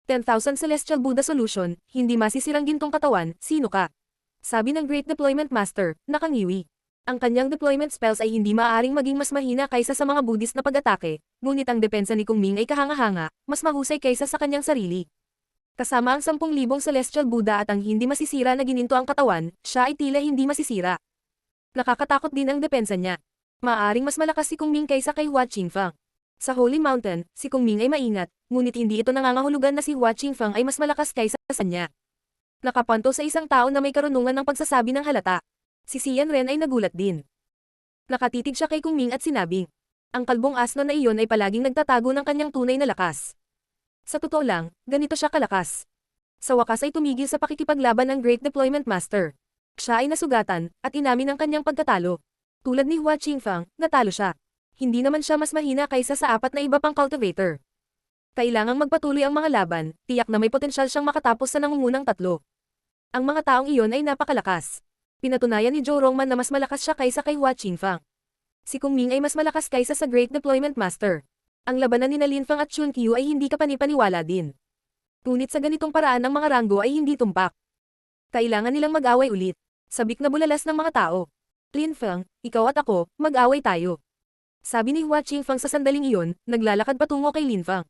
10,000 Celestial Buddha Solution, hindi masisirang gintong katawan, sino ka? Sabi ng Great Deployment Master, nakangiwi. Ang kanyang deployment spells ay hindi maaaring maging mas mahina kaysa sa mga Buddhist na pag-atake, ngunit ang depensa ni Kung Ming ay kahanga-hanga, mas mahusay kaysa sa kanyang sarili. Kasama ang 10,000 Celestial Buddha at ang hindi masisira na gininto ang katawan, siya ay tila hindi masisira. Nakakatakot din ang depensa niya. Maaaring mas malakas si Kung Ming kaysa kay Hua Qingfang. Sa Holy Mountain, si Kung Ming ay maingat, ngunit hindi ito nangangahulugan na si Hua Qingfang ay mas malakas kaysa sa kanya. Nakapanto sa isang tao na may karunungan ng pagsasabi ng halata. Si Xian Ren ay nagulat din. Nakatitig siya kay Kung Ming at sinabing, ang kalbong asno na iyon ay palaging nagtatago ng kanyang tunay na lakas. Sa totoo lang, ganito siya kalakas. Sa wakas ay tumigil sa pakikipaglaban ng Great Deployment Master. Siya ay nasugatan, at inamin ang kanyang pagkatalo. Tulad ni Hua Qingfang, natalo siya. Hindi naman siya mas mahina kaysa sa 4 na iba pang cultivator. Kailangang magpatuloy ang mga laban, tiyak na may potensyal siyang makatapos sa nangungunang 3. Ang mga taong iyon ay napakalakas. Pinatunayan ni Zhou Rongman na mas malakas siya kaysa kay Hua Qingfang. Si Kung Ming ay mas malakas kaysa sa Great Deployment Master. Ang labanan ni Lin Fang at Chun Qiu ay hindi kapani-paniwala din. Ngunit sa ganitong paraan ng mga ranggo ay hindi tumpak. Kailangan nilang mag-away ulit. Sabik na bulalas ng mga tao. Lin Fang, ikaw at ako, mag-away tayo. Sabi ni Hua Qingfang sa sandaling iyon, naglalakad patungo kay Lin Fang.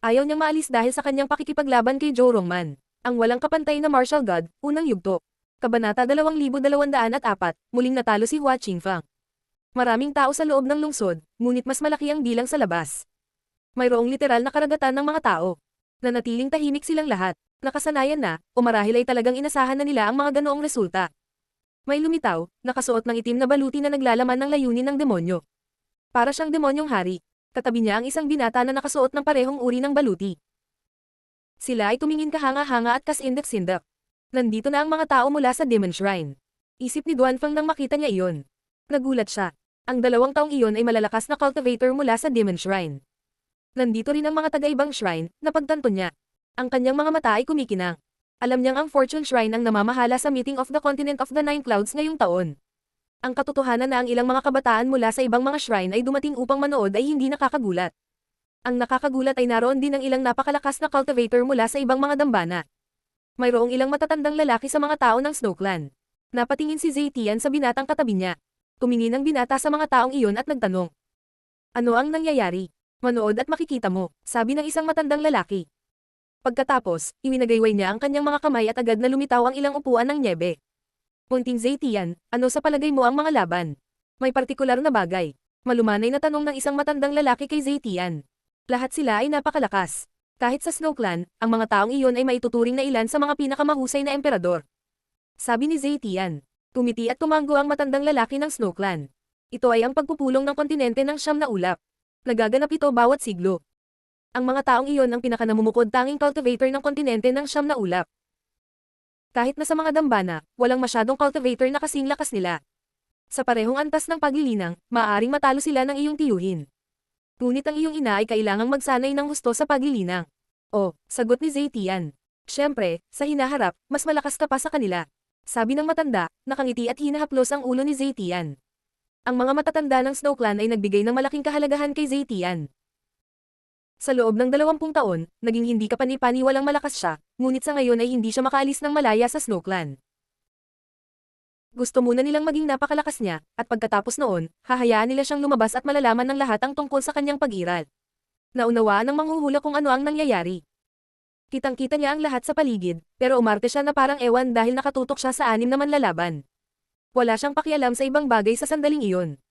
Ayaw niyang maalis dahil sa kanyang pakikipaglaban kay Zhou Rongman. Ang walang kapantay na martial god, unang yugto. Kabanata 2204, muling natalo si Hua Qingfang. Maraming tao sa loob ng lungsod, ngunit mas malaki ang bilang sa labas. Mayroong literal na karagatan ng mga tao. Nanatiling tahimik silang lahat, nakasanayan na, o marahil ay talagang inasahan na nila ang mga ganoong resulta. May lumitaw, nakasuot ng itim na baluti na naglalaman ng layunin ng demonyo. Para siyang demonyong hari. Katabi niya ang isang binata na nakasuot ng parehong uri ng baluti. Sila ay tumingin kahanga-hanga at kasindak-sindak. Nandito na ang mga tao mula sa Demon Shrine. Isip ni Duanfang nang makita niya iyon. Nagulat siya. Ang 2 taong iyon ay malalakas na cultivator mula sa Demon Shrine. Nandito rin ang mga taga-ibang shrine, napagtanto niya. Ang kanyang mga mata ay kumikinang. Alam niyang ang Fortune Shrine ang namamahala sa Meeting of the Continent of the Nine Clouds ngayong taon. Ang katotohanan na ang ilang mga kabataan mula sa ibang mga shrine ay dumating upang manood ay hindi nakakagulat. Ang nakakagulat ay naroon din ang ilang napakalakas na cultivator mula sa ibang mga dambana. Mayroong ilang matatandang lalaki sa mga tao ng Snow Clan. Napatingin si Zetian sa binatang katabi niya. Tumingin ang binata sa mga taong iyon at nagtanong. Ano ang nangyayari? Manood at makikita mo, sabi ng isang matandang lalaki. Pagkatapos, iwinagayway niya ang kanyang mga kamay at agad na lumitaw ang ilang upuan ng nyebe. Punting Zetian, ano sa palagay mo ang mga laban? May partikular na bagay. Malumanay na tanong ng isang matandang lalaki kay Zetian. Lahat sila ay napakalakas. Kahit sa Snow Clan, ang mga taong iyon ay maituturing na ilan sa mga pinakamahusay na emperador. Sabi ni Zetian. Tumiti at tumanggo ang matandang lalaki ng Snow Clan. Ito ay ang pagpupulong ng kontinente ng Siyam na Ulap. Nagaganap ito bawat siglo. Ang mga taong iyon ang pinakanamumukod tanging cultivator ng kontinente ng Siyam na Ulap. Kahit na sa mga dambana, walang masyadong cultivator na kasing lakas nila. Sa parehong antas ng paglilinang, maaaring matalo sila ng iyong tiyuhin. Ngunit ang iyong ina ay kailangang magsanay ng husto sa paglilinang. Oh, sagot ni Zaytian. Siyempre, sa hinaharap, mas malakas ka pa sa kanila. Sabi ng matanda, nakangiti at hinahaplos ang ulo ni Zaytian. Ang mga matatanda ng Snow Clan ay nagbigay ng malaking kahalagahan kay Zaytian. Sa loob ng 20 taon, naging hindi kapani-paniwalang malakas siya, ngunit sa ngayon ay hindi siya makaalis ng malaya sa Snow Clan. Gusto muna nilang maging napakalakas niya, at pagkatapos noon, hahayaan nila siyang lumabas at malalaman ng lahat ang tungkol sa kanyang pag-iral. Naunawaan ng manghuhula kung ano ang nangyayari. Kitang-kita niya ang lahat sa paligid, pero umarte siya na parang ewan dahil nakatutok siya sa 6 na manlalaban. Wala siyang pakialam sa ibang bagay sa sandaling iyon.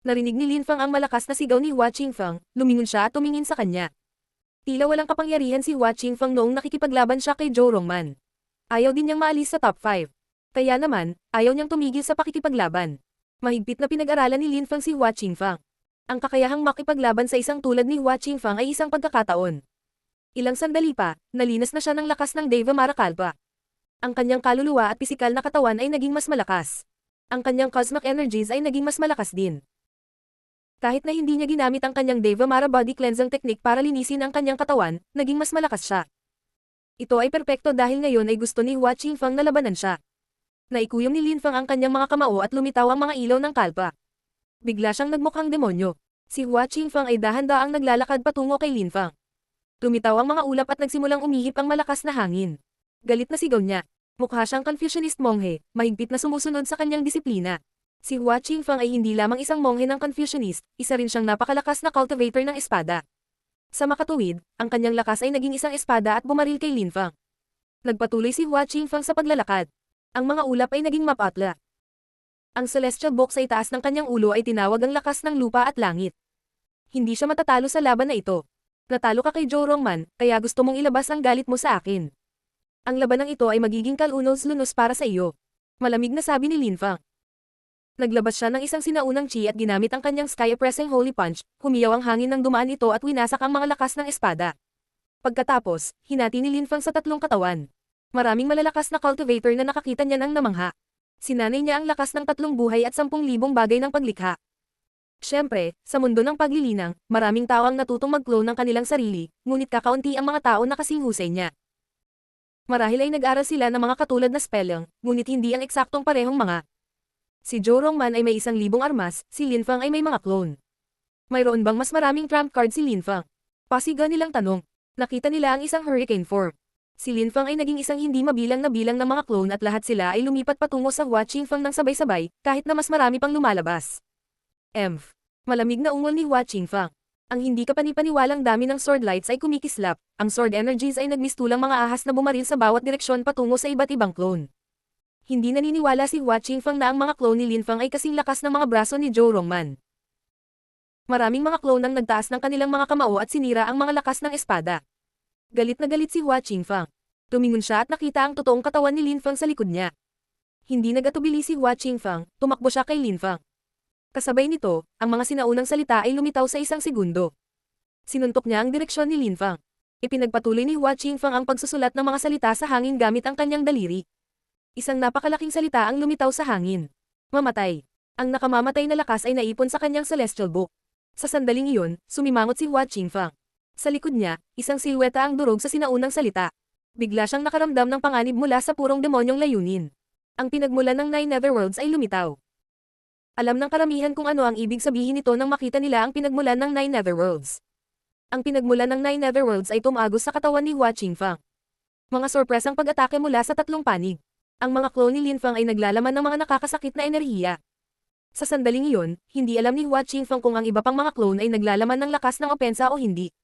Narinig ni Lin Fang ang malakas na sigaw ni Hua Qingfang, lumingon siya at tumingin sa kanya. Tila walang kapangyarihan si Hua Qingfang noong nakikipaglaban siya kay Zhou Rongman. Ayaw din niyang maalis sa top 5. Kaya naman, ayaw niyang tumigil sa pakikipaglaban. Mahigpit na pinag-aralan ni Lin Fang si Hua Qingfang. Ang kakayahang makipaglaban sa isang tulad ni Hua Qingfang ay isang pagkakataon. Ilang sandali pa, nalinas na siya ng lakas ng Deva Marakalpa. Ang kanyang kaluluwa at pisikal na katawan ay naging mas malakas. Ang kanyang cosmic energies ay naging mas malakas din. Kahit na hindi niya ginamit ang kanyang Deva Mara Body Cleansing Technique para linisin ang kanyang katawan, naging mas malakas siya. Ito ay perpekto dahil ngayon ay gusto ni Hua Qingfang na labanan siya. Naikuyom ni Lin Fang ang kanyang mga kamao at lumitaw ang mga ilaw ng kalpa. Bigla siyang nagmukhang demonyo. Si Hua Qingfang ay dahan-daang naglalakad patungo kay Lin Fang. Lumitaw ang mga ulap at nagsimulang umihip ang malakas na hangin. Galit na sigaw niya. Mukha siyang Confucianist monghe, mahigpit na sumusunod sa kanyang disiplina. Si Hua Qingfang ay hindi lamang isang monghe ng Confucianist, isa rin siyang napakalakas na cultivator ng espada. Sa makatuwid, ang kanyang lakas ay naging isang espada at bumaril kay Lin Fang. Nagpatuloy si Hua Qingfang sa paglalakad. Ang mga ulap ay naging mapatla. Ang celestial box sa itaas ng kanyang ulo ay tinawag ang lakas ng lupa at langit. Hindi siya matatalo sa laban na ito. Natalo ka kay Zhou Rongman, kaya gusto mong ilabas ang galit mo sa akin. Ang labanang ito ay magiging kalunos-lunos para sa iyo. Malamig na sabi ni Lin Fang. Naglabas siya ng isang sinaunang chi at ginamit ang kanyang sky-pressing holy punch, humiyaw ang hangin ng dumaan ito at winasak ang mga lakas ng espada. Pagkatapos, hinati ni Lin Fang sa 3 katawan. Maraming malalakas na cultivator na nakakita niya ng namangha. Sinanay niya ang lakas ng 3 buhay at 10,000 bagay ng paglikha. Siyempre, sa mundo ng paglilinang, maraming tao ang natutong mag-clone ng kanilang sarili, ngunit kakaunti ang mga tao na kasing husay niya. Marahil ay nag-aral sila ng mga katulad na spelling, ngunit hindi ang eksaktong parehong mga. Si Zhou Rongman ay may 1,000 armas, si Lin Fang ay may mga clone. Mayroon bang mas maraming trump card si Lin Fang? Pasiga nilang tanong. Nakita nila ang isang hurricane form. Si Lin Fang ay naging isang hindi mabilang na bilang ng mga clone at lahat sila ay lumipat patungo sa Hua Qingfang ng sabay-sabay, kahit na mas marami pang lumalabas. Malamig na ungol ni Hua Qingfang. Ang hindi kapani-paniwalang dami ng sword lights ay kumikislap, ang sword energies ay nagmistulang mga ahas na bumaril sa bawat direksyon patungo sa iba't ibang clone. Hindi naniniwala si Hua Qingfang na ang mga clone ni Lin Fang ay kasing lakas ng mga braso ni Zhou Rongman. Maraming mga clone ang nagtaas ng kanilang mga kamao at sinira ang mga lakas ng espada. Galit na galit si Hua Qingfang. Tumingon siya at nakita ang totoong katawan ni Lin Fang sa likod niya. Hindi nagatubili si Hua Qingfang, tumakbo siya kay Lin Fang. Kasabay nito, ang mga sinaunang salita ay lumitaw sa 1 segundo. Sinuntok niya ang direksyon ni Lin Fang. Ipinagpatuloy ni Hua Qingfang ang pagsusulat ng mga salita sa hangin gamit ang kanyang daliri. Isang napakalaking salita ang lumitaw sa hangin. Mamatay. Ang nakamamatay na lakas ay naipon sa kanyang celestial book. Sa sandaling iyon, sumimangot si Hua Qingfang. Sa likod niya, isang silweta ang durog sa sinaunang salita. Bigla siyang nakaramdam ng panganib mula sa purong demonyong layunin. Ang pinagmulan ng 9 Netherworlds ay lumitaw. Alam ng karamihan kung ano ang ibig sabihin nito nang makita nila ang pinagmulan ng 9 Netherworlds. Ang pinagmulan ng 9 Netherworlds ay tumagos sa katawan ni Hua Qingfang. Mga sorpresang pag-atake mula sa 3 panig. Ang mga clone ni Lin Fang ay naglalaman ng mga nakakasakit na enerhiya. Sa sandaling iyon, hindi alam ni Hua Qingfang kung ang iba pang mga clone ay naglalaman ng lakas ng opensa o hindi.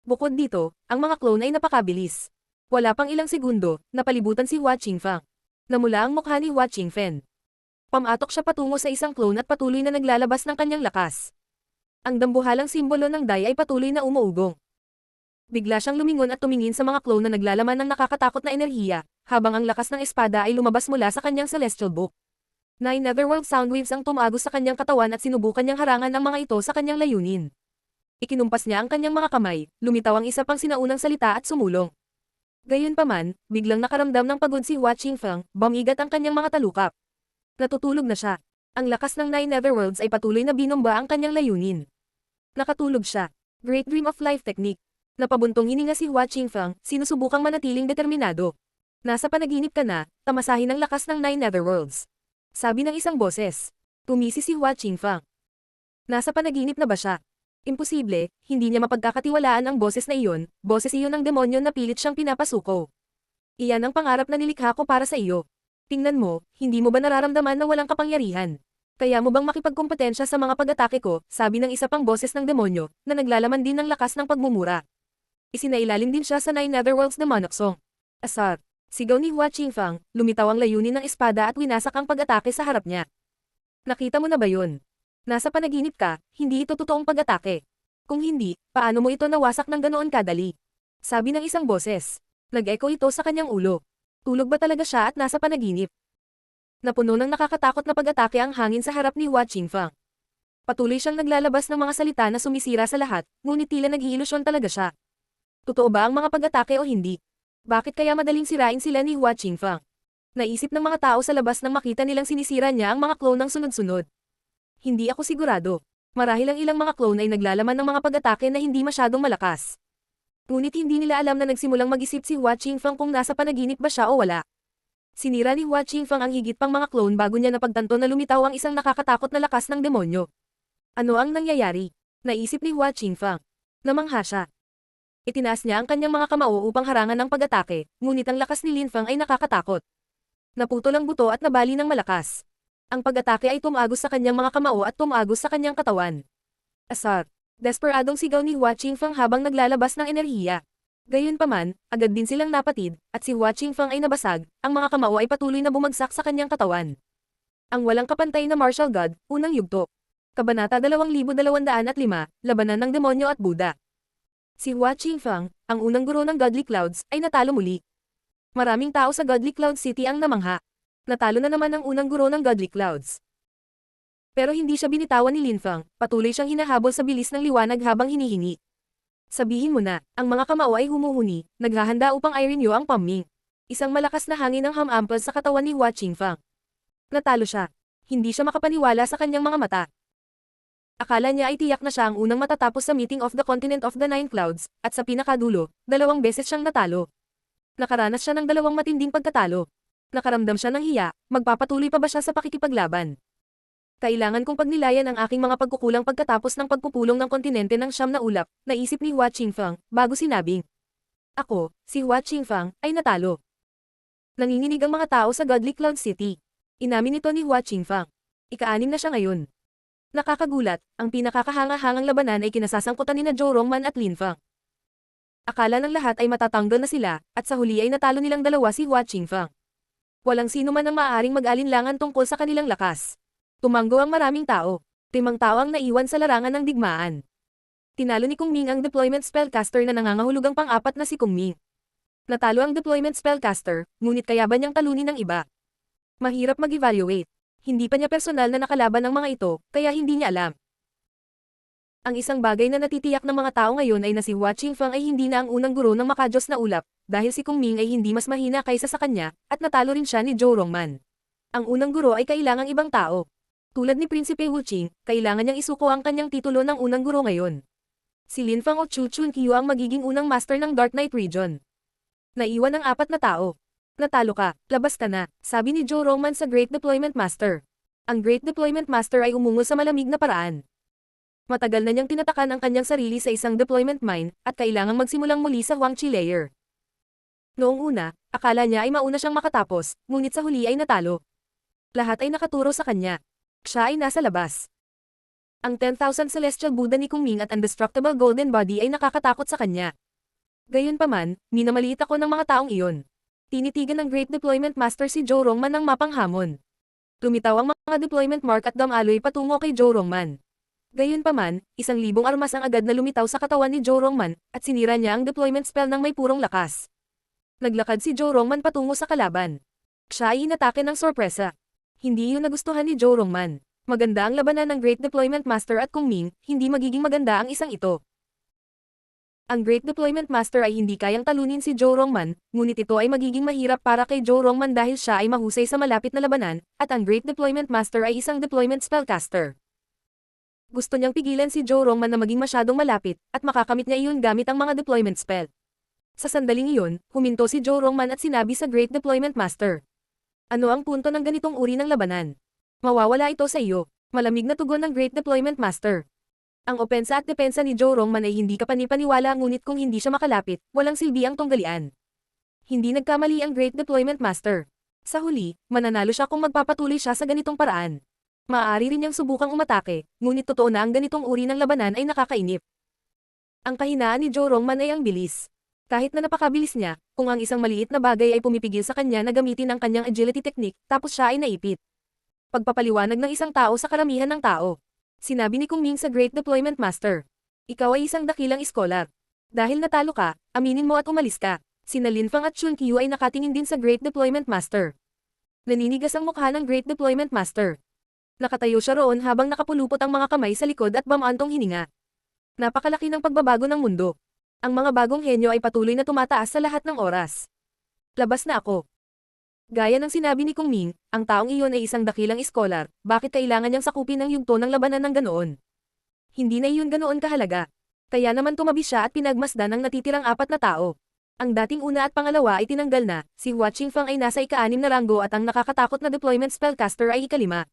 Bukod dito, ang mga clone ay napakabilis. Wala pang ilang segundo, napalibutan si Hua Qingfang. Namula ang mukha ni Hua Qingfen. Pamatok siya patungo sa isang clone at patuloy na naglalabas ng kanyang lakas. Ang dambuhalang simbolo ng Dai ay patuloy na umuugong. Bigla siyang lumingon at tumingin sa mga clone na naglalaman ng nakakatakot na enerhiya, habang ang lakas ng espada ay lumabas mula sa kanyang celestial book. 9 Netherworld soundwaves ang tumagos sa kanyang katawan at sinubukan niyang harangan ang mga ito sa kanyang layunin. Ikinumpas niya ang kanyang mga kamay, lumitaw ang isa pang sinaunang salita at sumulong. Gayunpaman, biglang nakaramdam ng pagod si Hua Qingfang, bumigat ang kanyang mga talukap. Natutulog na siya. Ang lakas ng Nine Netherworlds ay patuloy na binomba ang kanyang layunin. Nakatulog siya. Great Dream of Life Technique. Napabuntong hininga si Hua Qingfang, sinusubukang manatiling determinado. Nasa panaginip ka na, tamasahin ang lakas ng Nine Netherworlds. Sabi ng isang boses. Tumisi si Hua Qingfang. Nasa panaginip na ba siya? Imposible, hindi niya mapagkakatiwalaan ang boses na iyon, boses iyon ng demonyo na pilit siyang pinapasuko. Iyan ang pangarap na nilikha ko para sa iyo. Tingnan mo, hindi mo ba nararamdaman na walang kapangyarihan? Kaya mo bang makipagkompetensya sa mga pag-atake ko, sabi ng isa pang boses ng demonyo, na naglalaman din ng lakas ng pagmumura. Isinailalim din siya sa Nine Netherworlds na Monoxong. Asar. Sigaw ni Hua Qingfang, lumitaw ang layunin ng espada at winasak ang pag-atake sa harap niya. Nakita mo na ba yun? Nasa panaginip ka, hindi ito totoong pag-atake. Kung hindi, paano mo ito nawasak ng ganoon kadali? Sabi ng isang boses. Nag-echo ito sa kanyang ulo. Tulog ba talaga siya at nasa panaginip? Napuno ng nakakatakot na pag-atake ang hangin sa harap ni Hua Qingfang. Patuloy siyang naglalabas ng mga salita na sumisira sa lahat, ngunit tila nag-iilusyon talaga siya. Totoo ba ang mga pag-atake o hindi? Bakit kaya madaling sirain sila ni Hua Qingfang? Naisip ng mga tao sa labas nang makita nilang sinisira niya ang mga clone ng sunod-sunod. Hindi ako sigurado. Marahil ang ilang mga clone ay naglalaman ng mga pag-atake na hindi masyadong malakas. Ngunit hindi nila alam na nagsimulang mag-isip si Hua Qingfang kung nasa panaginip ba siya o wala. Sinira ni Hua Qingfang ang higit pang mga clone bago niya napagtanto na lumitaw ang isang nakakatakot na lakas ng demonyo. Ano ang nangyayari? Naisip ni Hua Qingfang. Namangha siya. Itinaas niya ang kanyang mga kamao upang harangan ng pag-atake, ngunit ang lakas ni Lin Fang ay nakakatakot. Naputol ang buto at nabali ng malakas. Ang pag-atake ay tumagos sa kanyang mga kamao at tumagos sa kanyang katawan. Asar. Desperadong sigaw ni Hua Qingfang habang naglalabas ng enerhiya. Gayunpaman, agad din silang napatid, at si Hua Qingfang ay nabasag, ang mga kamao ay patuloy na bumagsak sa kanyang katawan. Ang walang kapantay na martial god, unang yugto. Kabanata 2205, Labanan ng Demonyo at Buddha. Si Hua Qingfang, ang unang guro ng Godly Clouds, ay natalo muli. Maraming tao sa Godly Cloud City ang namangha. Natalo na naman ang unang guro ng Godly Clouds. Pero hindi siya binitawan ni Lin Fang, patuloy siyang hinahabol sa bilis ng liwanag habang hinihingi. Sabihin mo na, ang mga kamao ay humuhuni, naghahanda upang i-renew ang Pamming. Isang malakas na hangin ang hamampal sa katawan ni Hua Qingfang. Natalo siya. Hindi siya makapaniwala sa kanyang mga mata. Akala niya ay tiyak na siya ang unang matatapos sa meeting of the Continent of the Nine Clouds, at sa pinakadulo, 2 beses siyang natalo. Nakaranas siya ng 2 matinding pagkatalo. Nakaramdam siya ng hiya, magpapatuloy pa ba siya sa pakikipaglaban? Kailangan kong pagnilayan ang aking mga pagkukulang pagkatapos ng pagpupulong ng kontinente ng siyam na ulap, naisip ni Hua Qingfang, bago sinabing. Ako, si Hua Qingfang, ay natalo. Nanginginig ang mga tao sa Godly Cloud City. Inamin ito ni Hua Qingfang. Ika-6 na siya ngayon. Nakakagulat, ang pinakakahanga-hangang labanan ay kinasasangkutan ni Zhou Rongman at Lin Fang. Akala ng lahat ay matatanggal na sila, at sa huli ay natalo nilang dalawa si Hua Qingfang. Walang sino man ang maaaring mag-alinlangan tungkol sa kanilang lakas. Tumanggo ang maraming tao. 5 tao ang naiwan sa larangan ng digmaan. Tinalo ni Kung Ming ang deployment spellcaster na nangangahulugang pang-4 na si Kung Ming. Natalo ang deployment spellcaster, ngunit kaya ba niyang talunin ng iba? Mahirap mag-evaluate. Hindi pa niya personal na nakalaban ng mga ito, kaya hindi niya alam. Ang isang bagay na natitiyak ng mga tao ngayon ay na si Hua Qingfang ay hindi na ang unang guro ng makajos na ulap, dahil si Kung Ming ay hindi mas mahina kaysa sa kanya, at natalo rin siya ni Zhou Rongman. Ang unang guro ay kailangang ibang tao. Tulad ni Prinsipe Wu Qing, kailangan niyang isuko ang kanyang titulo ng unang guro ngayon. Si Lin Fang o Chu Chunqiu ang magiging unang master ng Dark Knight Region. Naiwan ang 4 na tao. Natalo ka, labas ka na, sabi ni Zhou Rongman sa Great Deployment Master. Ang Great Deployment Master ay umungol sa malamig na paraan. Matagal na niyang tinatakan ang kanyang sarili sa isang deployment mine, at kailangang magsimulang muli sa Huangqi Layer. Noong una, akala niya ay mauna siyang makatapos, ngunit sa huli ay natalo. Lahat ay nakaturo sa kanya. Siya ay nasa labas. Ang 10,000 Celestial Buddha ni Kung Ming at Indestructible Golden Body ay nakakatakot sa kanya. Gayunpaman, minamaliit ako ng mga taong iyon. Tinitigan ng Great Deployment Master si Zhou Rongman ng mapanghamon. Lumitaw ang mga deployment mark at damaloy patungo kay Zhou Rongman. Gayunpaman, 1,000 armas ang agad na lumitaw sa katawan ni Zhou Rongman, at sinira niya ang deployment spell ng may purong lakas. Naglakad si Zhou Rongman patungo sa kalaban. Siya ay inatake ng sorpresa. Hindi iyon nagustuhan ni Zhou Rongman. Maganda ang labanan ng Great Deployment Master at Kung Ming, hindi magiging maganda ang isang ito. Ang Great Deployment Master ay hindi kayang talunin si Joe Rongman, ngunit ito ay magiging mahirap para kay Joe Rongman dahil siya ay mahusay sa malapit na labanan, at ang Great Deployment Master ay isang deployment spellcaster. Gusto niyang pigilan si Joe Rongman na maging masyadong malapit, at makakamit niya iyon gamit ang mga deployment spell. Sa sandaling iyon, huminto si Joe Rongman at sinabi sa Great Deployment Master. Ano ang punto ng ganitong uri ng labanan? Mawawala ito sa iyo. Malamig na tugon ng Great Deployment Master. Ang opensa at depensa ni Joe Rongman ay hindi kapanipaniwala ngunit kung hindi siya makalapit, walang silbi ang tunggalian. Hindi nagkamali ang Great Deployment Master. Sa huli, mananalo siya kung magpapatuloy siya sa ganitong paraan. Maaari rin niyang subukang umatake, ngunit totoo na ang ganitong uri ng labanan ay nakakainip. Ang kahinaan ni Joe Rongman ay ang bilis. Kahit na napakabilis niya, kung ang isang maliit na bagay ay pumipigil sa kanya na gamitin ang kanyang agility technique, tapos siya ay naipit. Pagpapaliwanag ng isang tao sa karamihan ng tao. Sinabi ni Kung Ming sa Great Deployment Master. Ikaw ay isang dakilang iskolar. Dahil natalo ka, aminin mo at umalis ka. Sina Lin Fang at Chun Qiu ay nakatingin din sa Great Deployment Master. Naninigas ang mukha ng Great Deployment Master. Nakatayo siya roon habang nakapulupot ang mga kamay sa likod at bamaantong hininga. Napakalaki ng pagbabago ng mundo. Ang mga bagong henyo ay patuloy na tumataas sa lahat ng oras. Labas na ako. Gaya ng sinabi ni Kung Ming, ang taong iyon ay isang dakilang iskolar, bakit kailangan niyang sakupin ang yugto ng labanan ng ganoon? Hindi na iyon ganoon kahalaga. Kaya naman tumabi siya at pinagmasdan ang natitirang 4 na tao. Ang dating una at pangalawa ay tinanggal na, si Hua Qingfang ay nasa ika-6 na ranggo at ang nakakatakot na deployment spellcaster ay ika-5.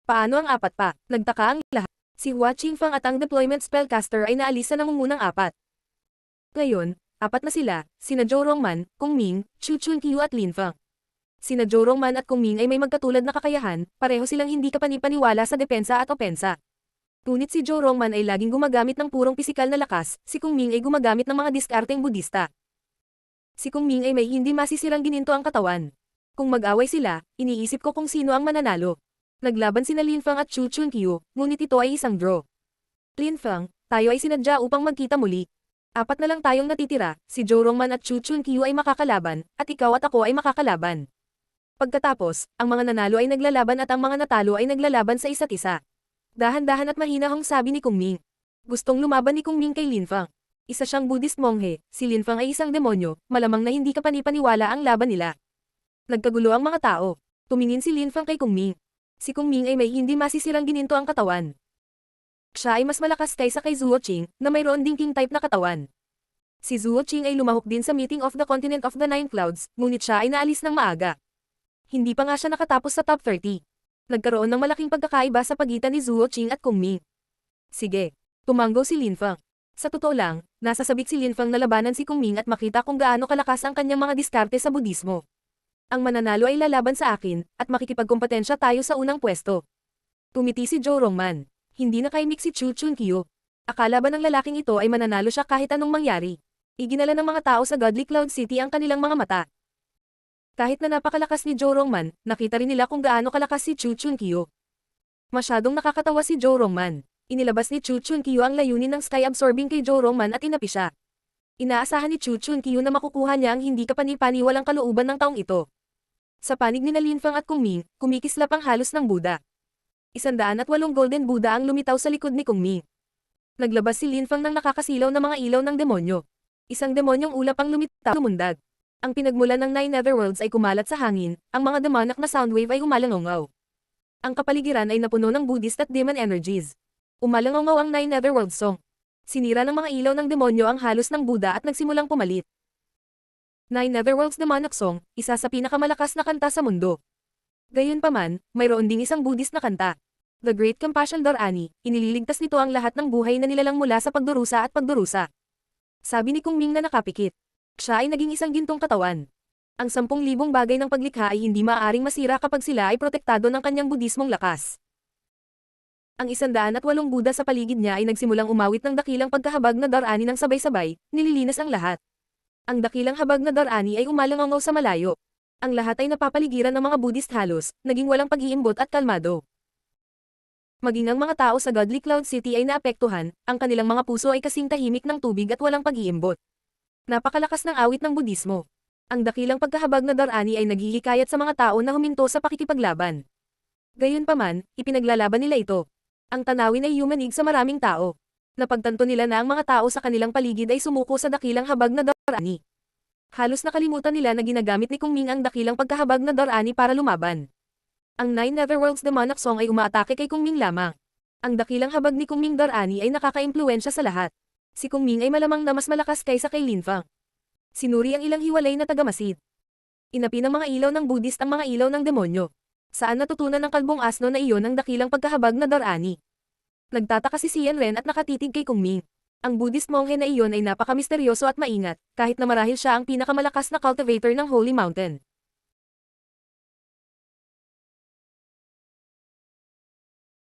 Paano ang 4 pa? Nagtaka ang lahat. Si Hua Qingfang at ang deployment spellcaster ay naalis sa nangungunang 4. Ngayon, 4 na sila, sina Joe Rongman, Kung Ming, Chun Qiu at Lin Fang. Sina Joe Rongman at Kung Ming ay may magkatulad na kakayahan, pareho silang hindi kapanipaniwala sa depensa at opensa. Ngunit si Joe Rongman ay laging gumagamit ng purong pisikal na lakas, si Kung Ming ay gumagamit ng mga diskarteng budista. Si Kung Ming ay may hindi masisirang gininto ang katawan. Kung mag-away sila, iniisip ko kung sino ang mananalo. Naglaban sina Lin Fang at Chun Qiu, ngunit ito ay isang draw. Lin Fang, tayo ay sinadya upang magkita muli. 4 na lang tayong natitira, si Joe Rongman at Chun Qiu ay makakalaban, at ikaw at ako ay makakalaban. Pagkatapos, ang mga nanalo ay naglalaban at ang mga natalo ay naglalaban sa isa't isa. Dahan-dahan at mahinahong sabi ni Kung Ming. Gustong lumaban ni Kung Ming kay Lin Fang. Isa siyang Buddhist monghe, si Lin Fang ay isang demonyo, malamang na hindi kapanipaniwala ang laban nila. Nagkagulo ang mga tao. Tumingin si Lin Fang kay Kung Ming. Si Kung Ming ay may hindi masisirang gininto ang katawan. Siya ay mas malakas kaysa kay Zuo Qing, na mayroon ding king type na katawan. Si Zuo Qing ay lumahok din sa Meeting of the Continent of the Nine Clouds, ngunit siya ay naalis ng maaga. Hindi pa nga siya nakatapos sa top 30. Nagkaroon ng malaking pagkakaiba sa pagitan ni Zuo Qing at Kung Ming. Sige, tumanggo si Lin Fang. Sa totoo lang, nasasabik si Lin Fang na labanan si Kung Ming at makita kung gaano kalakas ang kanyang mga diskarte sa budismo. Ang mananalo ay lalaban sa akin, at makikipagkompetensya tayo sa unang pwesto. Tumiti si Joe Rongman. Hindi nakaimik si Chun Qiu. Akala ba ng lalaking ito ay mananalo siya kahit anong mangyari? Iginala ng mga tao sa Godly Cloud City ang kanilang mga mata. Kahit na napakalakas ni Joe Rongman, nakita rin nila kung gaano kalakas si Chun Qiu. Masyadong nakakatawa si Joe Rongman. Inilabas ni Chun Qiu ang layunin ng Sky Absorbing kay Joe Rongman at inapi siya. Inaasahan ni Chun Qiu na makukuha niya ang hindi kapanipaniwalang kalooban ng taong ito. Sa panig ni Lin Fang at Kung Ming, kumikislap ang halos ng Buddha. 108 Golden Buddha ang lumitaw sa likod ni Kung Ming. Naglabas si Lin Fang ng nakakasilaw na mga ilaw ng demonyo. Isang demonyong ulap ang lumitaw lumundag. Ang pinagmulan ng 9 Netherworlds ay kumalat sa hangin, ang mga demonic na soundwave ay umalangaw. Ang kapaligiran ay napuno ng Buddhist at demon energies. Umalangaw ang 9 Netherworlds song. Sinira ng mga ilaw ng demonyo ang halos ng Buddha at nagsimulang pumalit. 9 Netherworlds Demonic Song, isa sa pinakamalakas na kanta sa mundo. Gayunpaman, mayroon ding isang Buddhist na kanta. The Great Compassion Dharani, inililigtas nito ang lahat ng buhay na nilalang mula sa pagdurusa at pagdurusa. Sabi ni Kung Ming na nakapikit. Siya ay naging isang gintong katawan. Ang 10,000 bagay ng paglikha ay hindi maaaring masira kapag sila ay protektado ng kanyang budismong lakas. Ang 108 Buddha sa paligid niya ay nagsimulang umawit ng dakilang pagkahabag na darani ng sabay-sabay, nililinas ang lahat. Ang dakilang habag na darani ay umalangaw sa malayo. Ang lahat ay napapaligiran ng mga Buddhist halos, naging walang pag-iimbot at kalmado. Maging ang mga tao sa Godly Cloud City ay naapektuhan, ang kanilang mga puso ay kasing tahimik ng tubig at walang pag-iimbot. Napakalakas ng awit ng budismo. Ang dakilang pagkahabag na darani ay naghihikayat sa mga tao na huminto sa pakikipaglaban. Gayunpaman, ipinaglalaban nila ito. Ang tanawin ay yumanig sa maraming tao. Napagtanto nila na ang mga tao sa kanilang paligid ay sumuko sa dakilang habag na Dorani. Halos nakalimutan nila na ginagamit ni Kung Ming ang dakilang pagkahabag na Dorani para lumaban. Ang Nine Netherworlds Demonic Song ay umaatake kay Kung Ming lamang. Ang dakilang habag ni Kung Ming Dorani ay nakakaimpluwensya sa lahat. Si Kung Ming ay malamang na mas malakas kaysa kay Lin Fang. Sinuri ang ilang hiwalay na tagamasid. Inapi ng mga ilaw ng Buddhist ang mga ilaw ng demonyo. Saan natutunan ng kalbong asno na iyon ang dakilang pagkahabag na Dorani? Nagtataka si Xian Ren at nakatitig kay Kung Ming. Ang Buddhist monghe na iyon ay napakamisteryoso at maingat, kahit na marahil siya ang pinakamalakas na cultivator ng Holy Mountain.